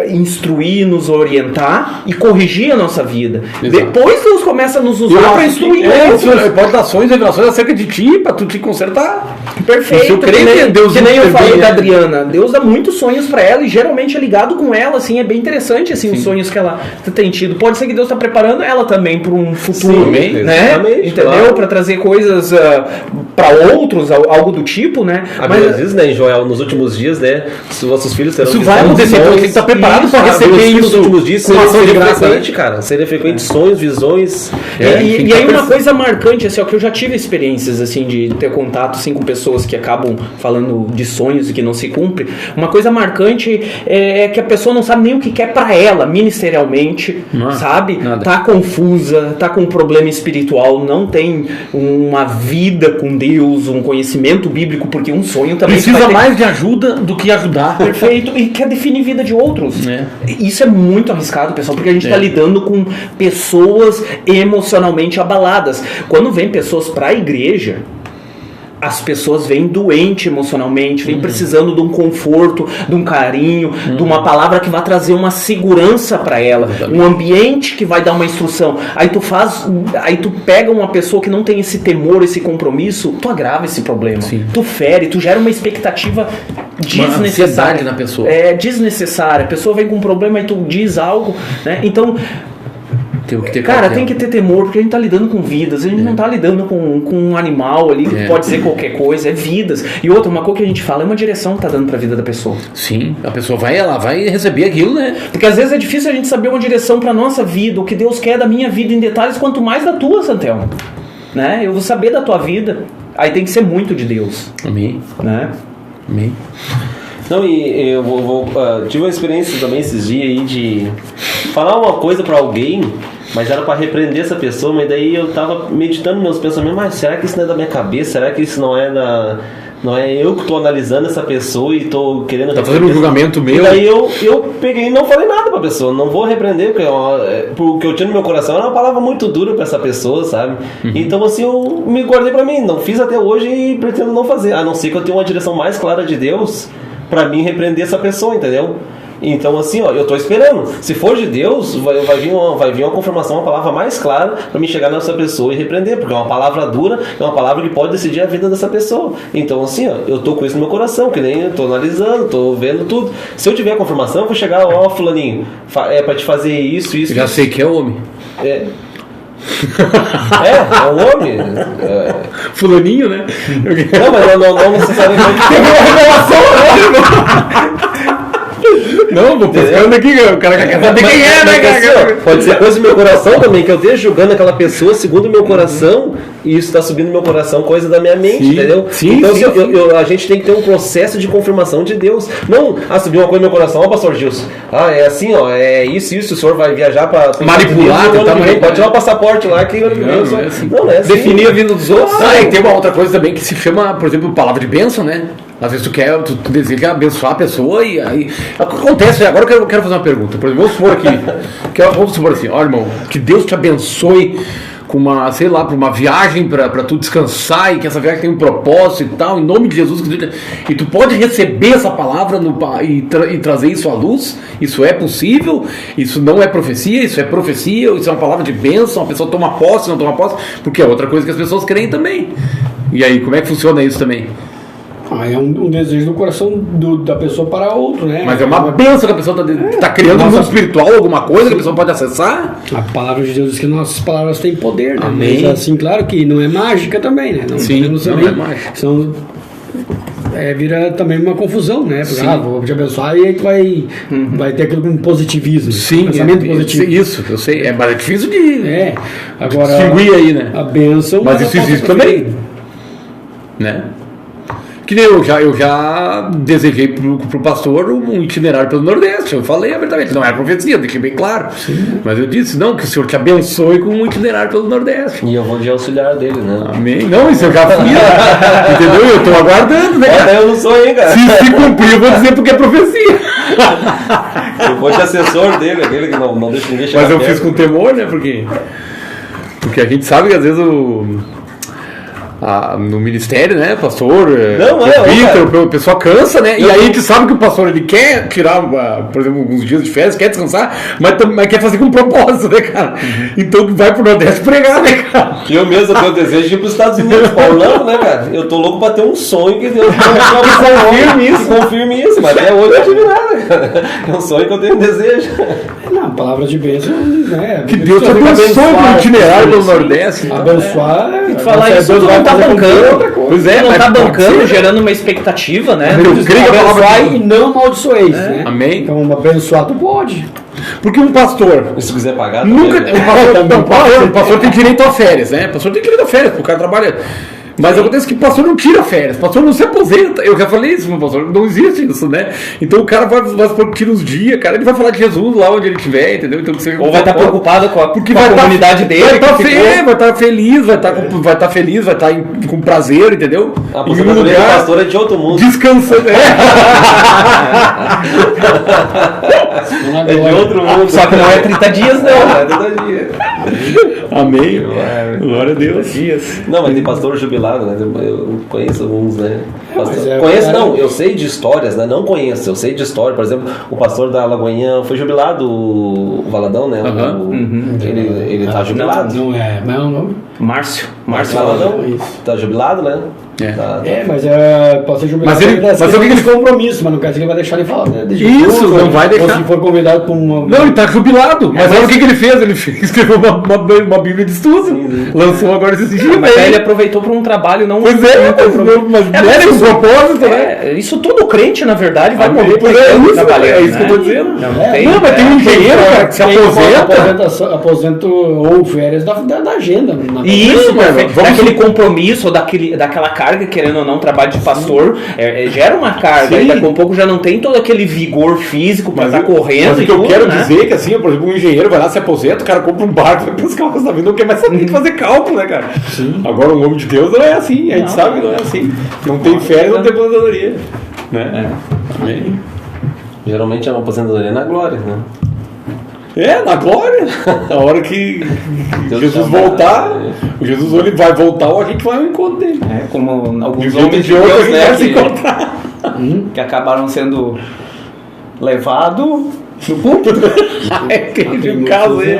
instruir, nos orientar e corrigir a nossa vida. Exato. Depois Deus começa a nos usar para instruir. Importações, revelações acerca de ti, para tu te consertar. Perfeito. Eu creio que nem eu falei da Adriana. Deus dá muitos sonhos para ela e geralmente é ligado com ela, assim, é bem interessante assim, os sonhos que ela tem tido. Pode ser que Deus está preparando ela também para um futuro, né? Entendeu? Claro. Para trazer coisas para outros, algo do tipo, né? Mas às vezes, né, Joel, nos últimos dias, né, se vossos filhos terão... Isso vai acontecer, então tem que estar preparado para receber isso. Nos últimos dias seria frequente, cara. Seria frequente sonhos, visões. E aí uma coisa marcante, assim, que eu já tive experiências, assim, de ter contato, assim, com pessoas que acabam falando de sonhos e que não se cumpre. Uma coisa marcante é que a pessoa não sabe nem o que quer para ela, ministerialmente, sabe? Nada. Tá confusa, tá com um problema espiritual, não tem uma vida com Deus, um conhecimento bíblico, porque um sonho também... Precisa mais de ajuda do que ajudar. Perfeito. E quer definir vida de outros. Isso é muito arriscado, pessoal, porque a gente está lidando com pessoas emocionalmente abaladas. Quando vem pessoas para a igreja, as pessoas vêm doentes emocionalmente, vêm precisando de um conforto, de um carinho, de uma palavra que vai trazer uma segurança para ela, um ambiente que vai dar uma instrução. Aí tu pega uma pessoa que não tem esse temor, esse compromisso, tu agrava esse problema. Sim. Tu fere, tu gera uma expectativa desnecessária na pessoa. É desnecessária. A pessoa vem com um problema e tu diz algo, né? Então, tem que ter temor, porque a gente tá lidando com vidas, a gente não tá lidando com um animal ali que pode ser qualquer coisa, é vidas. E outra, uma coisa que a gente fala é uma direção que tá dando pra vida da pessoa. Sim, a pessoa vai receber aquilo, né? Porque às vezes é difícil a gente saber uma direção pra nossa vida, o que Deus quer da minha vida em detalhes, quanto mais da tua, Santelmo. Né? Eu vou saber da tua vida, aí tem que ser muito de Deus. Amém. Né? Amém. Não, e eu tive uma experiência também esses dias aí de falar uma coisa pra alguém, mas era pra repreender essa pessoa, mas daí eu tava meditando meus pensamentos, mas será que isso não é da minha cabeça? Será que isso não é eu que tô analisando essa pessoa e tô querendo... Tá fazendo um julgamento meu. E daí eu peguei e não falei nada pra pessoa, não vou repreender, porque o que eu tinha no meu coração era uma palavra muito dura pra essa pessoa, sabe? Então assim, eu me guardei pra mim, não fiz até hoje e pretendo não fazer, a não ser que eu tenha uma direção mais clara de Deus pra mim repreender essa pessoa, entendeu? Então assim, eu tô esperando. Se for de Deus, vai vir uma confirmação, uma palavra mais clara pra mim chegar nessa pessoa e repreender, porque é uma palavra dura, é uma palavra que pode decidir a vida dessa pessoa. Então assim, eu tô com isso no meu coração, que nem eu tô analisando, tô vendo tudo. Se eu tiver a confirmação, eu vou chegar, fulaninho, é pra te fazer isso. Já sei que é homem. É um homem. Fulaninho, né? Não, mas não necessariamente. Não, vou pescando aqui, o cara quer saber quem é, né, cara? Pode ser coisa do meu coração também, que eu esteja julgando aquela pessoa segundo o meu coração, e isso está subindo no meu coração, coisa da minha mente, entendeu? Sim, então sim, a gente tem que ter um processo de confirmação de Deus. Não, subiu uma coisa no meu coração, pastor Gilson. É assim, é isso, o senhor vai viajar para manipular, pode tirar o passaporte lá que não é assim. Não é assim. Definir a vida dos outros. E tem uma outra coisa também que se chama, por exemplo, palavra de bênção, né? Às vezes tu deseja abençoar a pessoa e aí acontece. Agora eu quero fazer uma pergunta. Por exemplo, vamos supor assim, ó, irmão, que Deus te abençoe com uma, sei lá, para uma viagem para tu descansar e que essa viagem tem um propósito e tal, em nome de Jesus, e tu pode receber essa palavra e trazer isso à luz. Isso é possível? Isso não é profecia? Isso é profecia? Isso é uma palavra de bênção? A pessoa toma posse, não toma posse? Porque é outra coisa que as pessoas creem também. E aí, como é que funciona isso também? É um desejo do coração da pessoa para outro, né? Mas é uma bênção que a pessoa está criando um mundo espiritual, alguma coisa que a pessoa pode acessar. A palavra de Deus diz que nossas palavras têm poder, né? Amém. Mas assim, claro que não é mágica também, né? Não Sim, também, não é mágica. Vira também uma confusão, né? Porque, vou te abençoar e aí tu vai ter aquilo com positivismo. Sim, pensamento positivo. Isso, eu sei. Mas é difícil de agora, distinguir aí, né? A bênção. Mas isso existe também, né? Que nem eu já desejei pro pastor um itinerário pelo Nordeste. Eu falei abertamente, não era profecia, deixei bem claro. Sim. Mas eu disse, não, que o Senhor te abençoe com um itinerário pelo Nordeste. E eu vou de auxiliar dele, né? Amém. Não, isso eu já fui. Entendeu? Eu tô aguardando, né? Até eu não sou aí, cara. Se cumprir, eu vou dizer porque é profecia. Eu vou de assessor dele, aquele que não deixa ninguém chegar. Mas eu perto. fiz com temor, né? Porque a gente sabe que às vezes no ministério, né, pastor, o pessoal cansa, né, e aí a gente sabe que o pastor ele quer tirar, por exemplo, alguns dias de férias, quer descansar, mas quer fazer com propósito, né, cara? Então vai pro Nordeste pregar, né, cara? Eu mesmo tenho o desejo de ir pros Estados Unidos, Orlando, né, cara? Eu tô louco pra ter um sonho que Deus confirme isso, mas até hoje eu não tive nada, cara. É um sonho que eu tenho desejo. Não, palavra de bênção, né? Que Deus te abençoe com itinerário pelo Nordeste. Abençoar, falar isso, tu não tá bancando. Pois é, tu não tá bancando, ser, gerando uma expectativa, né? Eu creio que a palavra abençoar e não amaldiçoeis, né? Amém. Então, abençoar tu pode. Porque um pastor, se quiser pagar, nunca, também, o pastor tem direito a férias, né? O pastor tem direito a férias, porque o cara trabalha. Mas acontece que o pastor não tira férias, o pastor não se aposenta. Eu já falei isso, meu pastor, não existe isso, né? Então o cara vai tira uns dias, cara, ele vai falar de Jesus lá onde ele estiver, entendeu? Então, ou vai estar preocupado com a comunidade dele. Vai estar feliz, vai estar com prazer, entendeu? A aposentadoria do pastor é de outro mundo. Descansando. É de outro mundo. Só que não é 30 dias, não. É 30 dias. Amém. Glória a Deus. Não, mas tem pastor jubilado, né? Eu conheço alguns, né? Eu sei de histórias, né? Não conheço, eu sei de história. Por exemplo, o pastor da Lagoinha foi jubilado, o Valadão, né? Ele tá jubilado. Não é, mas é o nome? Márcio Valadão. Tá jubilado, né? Mas pode ser jubilado. Mas o que ele compromisso, mas não quer dizer que ele vai deixar de falar, né? Isso, não vai deixar. Ou se for convidado para uma. Não, ele tá jubilado. Mas olha o que ele fez? Ele escreveu uma Bíblia de estudo. Lançou agora esses dias. Mas ele aproveitou para um trabalho não. Pois mas era um propósito, né? Isso todo crente, na verdade, vai morrer por trabalhando. É isso que eu tô dizendo. Não, mas tem um engenheiro, cara, que se aposenta. Aposento ou férias da agenda. Isso, daquele compromisso, daquela carga, querendo ou não, trabalho de pastor gera uma carga. E daqui a pouco já não tem todo aquele vigor físico pra estar correndo. Mas o que eu quero dizer é que, assim, por exemplo, um engenheiro vai lá, se aposenta, o cara compra um barco, vai pescar com essa vida, não quer mais saber de fazer cálculo, né, cara? Sim. Agora, um homem de Deus não é assim, a gente sabe que não é assim. Não tem férias, não tem aposentadoria. Né? Geralmente é uma aposentadoria na glória, né? Na glória. A hora que Jesus voltar, Jesus ou ele vai voltar ou a gente vai ao encontro dele. Como alguns homens de Deus, a gente vai se encontrar. Que acabaram sendo levados no púlpito. Aquele caso aí.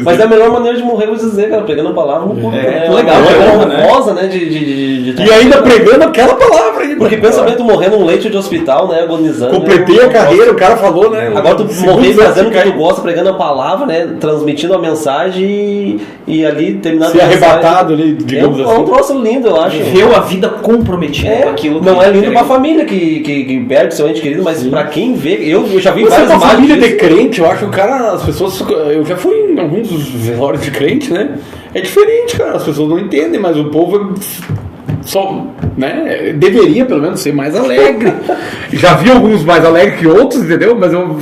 Mas é a melhor maneira de morrer, vou dizer, cara, pregando a palavra no púlpito. Legal, honrosa, né? E ainda pregando aquela palavra aí. Porque pensamento morrer num leito de hospital, né? Agonizando. Completei a carreira, o cara falou, né? Agora tu morrer fazendo o que tu gosta, pregando a palavra, né? Transmitindo a mensagem e ali terminando se arrebatado ali, digamos assim. É um troço lindo, eu acho. Viveu a vida comprometida com aquilo. Não é lindo pra família que perde seu ente querido, mas pra quem vê, eu já vi várias imagens. Família de crente, eu acho que o cara, as pessoas. Eu já fui em alguns velórios de crente, né? É diferente, cara. As pessoas não entendem, mas o povo só, né? Deveria pelo menos ser mais alegre. Já vi alguns mais alegres que outros, entendeu? Mas eu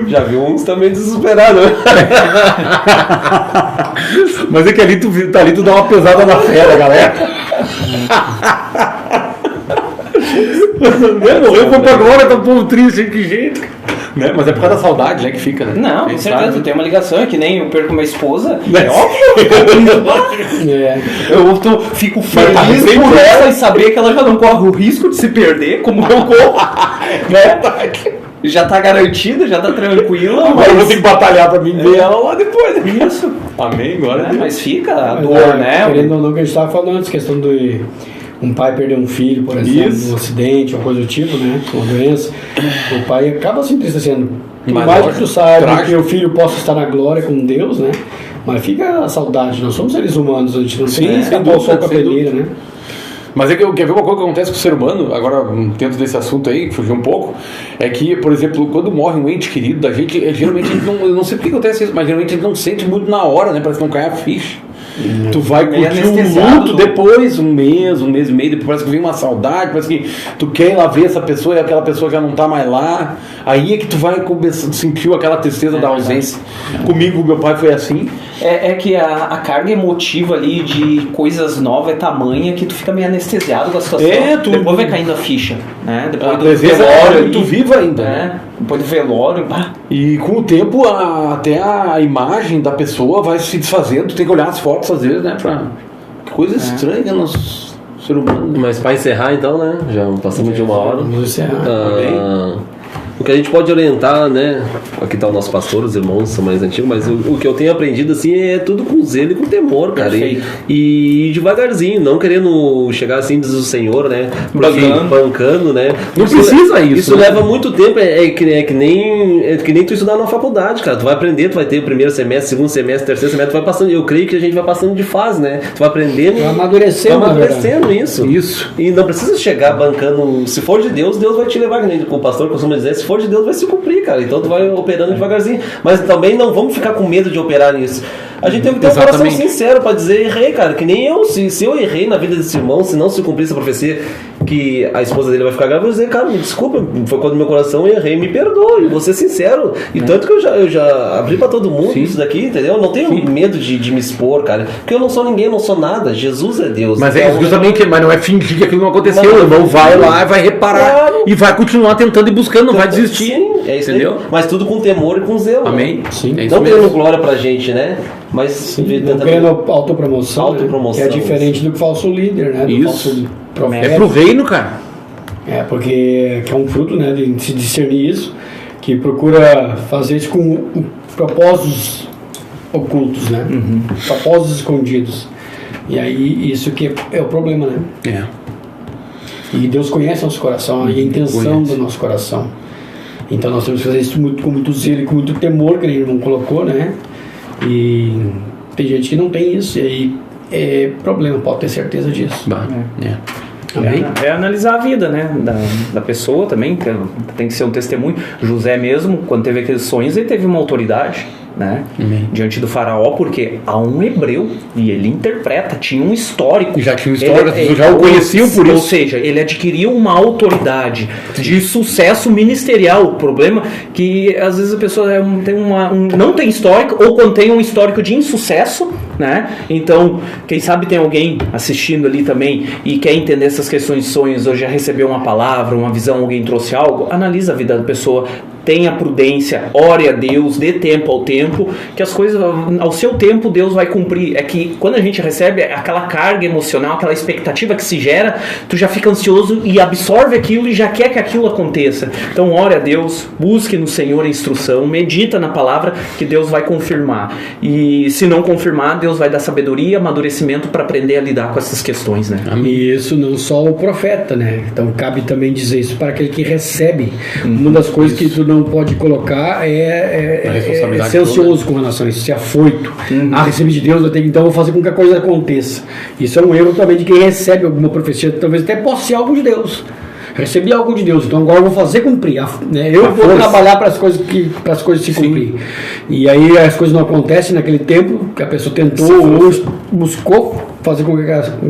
já vi uns também desesperados. Mas é que ali tu dá uma pesada na fé da galera. Morreu, foi pra agora, tá um povo triste, que jeito. Né? Mas é por causa da saudade, né, que fica, né? Não, com certeza, tem uma ligação, é que nem eu perco minha esposa, eu fico feliz por ela e saber que ela já não corre o risco de se perder, como eu corro, né? Já tá garantida, já tá tranquila. Agora eu vou ter que batalhar pra mim ver ela lá depois. Isso. Amém, agora. Mas fica a dor, né? Querendo ou não, que a gente tava falando antes, questão de um pai perder um filho, por exemplo, num acidente ou coisa do tipo, né? Uma doença. O pai acaba se entristecendo. Por mais que tu saiba que o filho possa estar na glória com Deus, né? Mas fica a saudade. Nós somos seres humanos, a gente não tem escapou só com a peneira, né? Mas é que quer ver uma coisa que acontece com o ser humano, agora dentro desse assunto aí, que fugiu um pouco, é que, por exemplo, quando morre um ente querido da gente, geralmente a gente não, eu não sei por que acontece isso, mas geralmente a gente não sente muito na hora, né? Parece que não cai a ficha. Tu vai curtir um luto depois, um mês e meio, depois parece que vem uma saudade, parece que tu quer ir lá ver essa pessoa e aquela pessoa já não tá mais lá. Aí é que tu vai sentir aquela tristeza da ausência. Comigo, meu pai foi assim. É que a carga emotiva ali de coisas novas é tamanha que tu fica meio anestesiado com a situação. Depois vai caindo a ficha, né? Depois do velório é muito vivo ainda, né? Depois do velório, E com o tempo até a imagem da pessoa vai se desfazendo. Tu tem que olhar as fotos às vezes, né? Que coisa estranha no ser humano. Mas para encerrar então, né? Já passamos de 1 hora. Vamos encerrar. O que a gente pode orientar, né? Aqui tá o nosso pastor, os irmãos são mais antigos, mas o que eu tenho aprendido assim é tudo com zelo e com temor, cara. E devagarzinho, não querendo chegar assim, diz o Senhor, né? Bancando, né? Não precisa isso. Isso leva muito tempo, é que nem tu estudar na faculdade, cara. Tu vai aprender, tu vai ter o primeiro semestre, segundo semestre, terceiro semestre, tu vai passando. Eu creio que a gente vai passando de fase, né? Tu vai aprendendo. Vai amadurecendo isso. E não precisa chegar bancando. Se for de Deus, Deus vai te levar, que nem o pastor costuma dizer, se for de Deus vai se cumprir, cara. Então tu vai operando devagarzinho. Mas também não vamos ficar com medo de operar nisso. A gente tem que ter um coração sincero pra dizer, errei, cara. Que nem eu, se eu errei na vida desse irmão, se não se cumprisse a profecia que a esposa dele vai ficar grávida, eu vou dizer, cara, me desculpa, foi quando meu coração errei, me perdoe, vou ser sincero. E tanto que eu já abri pra todo mundo isso daqui, entendeu? Eu não tenho medo de me expor, cara. Porque eu não sou ninguém, eu não sou nada. Jesus é Deus. Mas então, justamente, mas não é fingir que aquilo não aconteceu. O irmão vai lá, vai reparar e vai continuar tentando e buscando, não vai desistir. Sim, é isso, entendeu? Mas tudo com temor e com zelo. Amém. Né? Sim, é não querendo glória pra gente, né? Mas não querendo autopromoção, né? Que é diferente do falso líder, né? Do falso profeta. É pro reino, cara. Porque é um fruto, né, de se discernir isso, que procura fazer isso com propósitos ocultos, né? Propósitos escondidos. E aí isso que é o problema, né? E Deus conhece nosso coração e a intenção do nosso coração. Então nós temos que fazer isso com muito zelo e com muito temor, que ele não colocou, né? E tem gente que não tem isso, e aí é problema, pode ter certeza disso. É analisar a vida, né, da pessoa também, tem que ser um testemunho. José mesmo, quando teve aqueles sonhos, ele teve uma autoridade, né? Diante do faraó, porque há um hebreu e ele interpreta, tinha um histórico. Já tinha um histórico, as pessoas já o conheciam por isso. Ou seja, ele adquiriu uma autoridade de sucesso ministerial. O problema é que às vezes a pessoa não tem histórico, ou quando tem um histórico de insucesso, né? Então, quem sabe tem alguém assistindo ali também e quer entender essas questões de sonhos, ou já recebeu uma palavra, uma visão, alguém trouxe algo, analisa a vida da pessoa, tenha prudência, ore a Deus, dê tempo ao tempo, que as coisas, ao seu tempo, Deus vai cumprir. É que quando a gente recebe aquela carga emocional, aquela expectativa que se gera, tu já fica ansioso e absorve aquilo e já quer que aquilo aconteça. Então, ore a Deus, busque no Senhor a instrução, medita na palavra que Deus vai confirmar. E se não confirmar, Deus vai dar sabedoria e amadurecimento para aprender a lidar com essas questões, né? E isso não só o profeta, né? Então, cabe também dizer isso para aquele que recebe. Uma das coisas que tu não pode colocar é ser ansioso com relação a isso, ser afoito. Recebi de Deus, então vou fazer com que a coisa aconteça. Isso é um erro também de quem recebe alguma profecia, talvez até possa ser algo de Deus. Recebi algo de Deus, então agora eu vou fazer cumprir, né? Eu vou trabalhar para as coisas se cumprir. E aí as coisas não acontecem naquele tempo que a pessoa tentou ou buscou fazer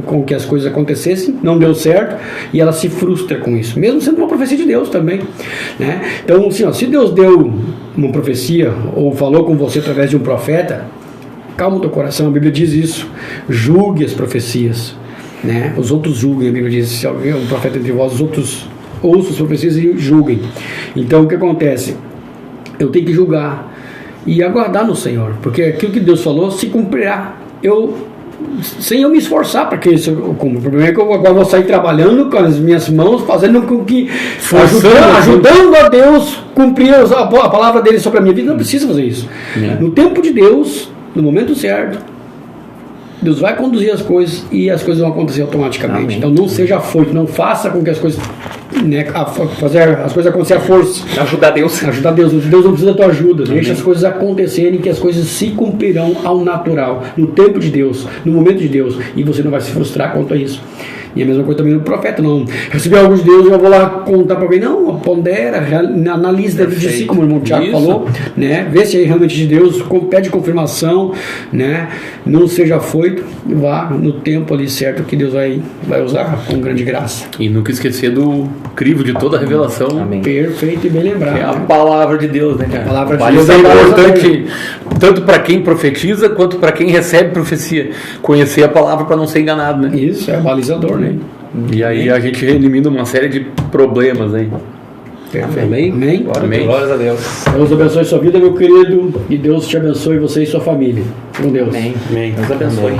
com que as coisas acontecessem, não deu certo, e ela se frustra com isso, mesmo sendo uma profecia de Deus também, né? Então, assim, se Deus deu uma profecia ou falou com você através de um profeta, calma o teu coração, a Bíblia diz isso, julgue as profecias, né? Os outros julguem, a Bíblia diz, se alguém é um profeta entre vós, os outros ouçam as profecias e julguem. Então, o que acontece? Eu tenho que julgar e aguardar no Senhor, porque aquilo que Deus falou se cumprirá. Sem eu me esforçar para que isso cumpra. O problema é que eu agora vou sair trabalhando com as minhas mãos, fazendo com que ajudando a Deus cumprir a palavra dele sobre a minha vida. Não precisa fazer isso. No tempo de Deus, no momento certo, Deus vai conduzir as coisas e as coisas vão acontecer automaticamente. Amém. Então não seja afoito, não faça com que as coisas, né, fazer as coisas acontecer à força. Ajudar Deus. Ajudar Deus. Deus não precisa da tua ajuda. Amém. Deixa as coisas acontecerem, que as coisas se cumprirão ao natural, no tempo de Deus, no momento de Deus, e você não vai se frustrar quanto a isso. E a mesma coisa também no profeta, não. Recebi algo de Deus, eu vou lá contar para alguém. Não, pondera, analisa dentro de si, como o irmão Tiago falou, né? Vê se é realmente de Deus, pede confirmação, né? Não seja afoito, vá no tempo ali certo que Deus vai usar com grande graça. E nunca esquecer do crivo de toda a revelação. Amém. Perfeito e bem lembrado. É a palavra de Deus, né, cara? A palavra de Deus Deus é importante importante tanto para quem profetiza quanto para quem recebe profecia. Conhecer a palavra para não ser enganado, né? Isso, é o balizador, né? E aí a gente elimina uma série de problemas, né? Perfeito. Amém? Amém? Amém. Glórias a Deus. Deus abençoe sua vida, meu querido, e Deus te abençoe você e sua família. Com Deus. Amém. Amém. Deus abençoe.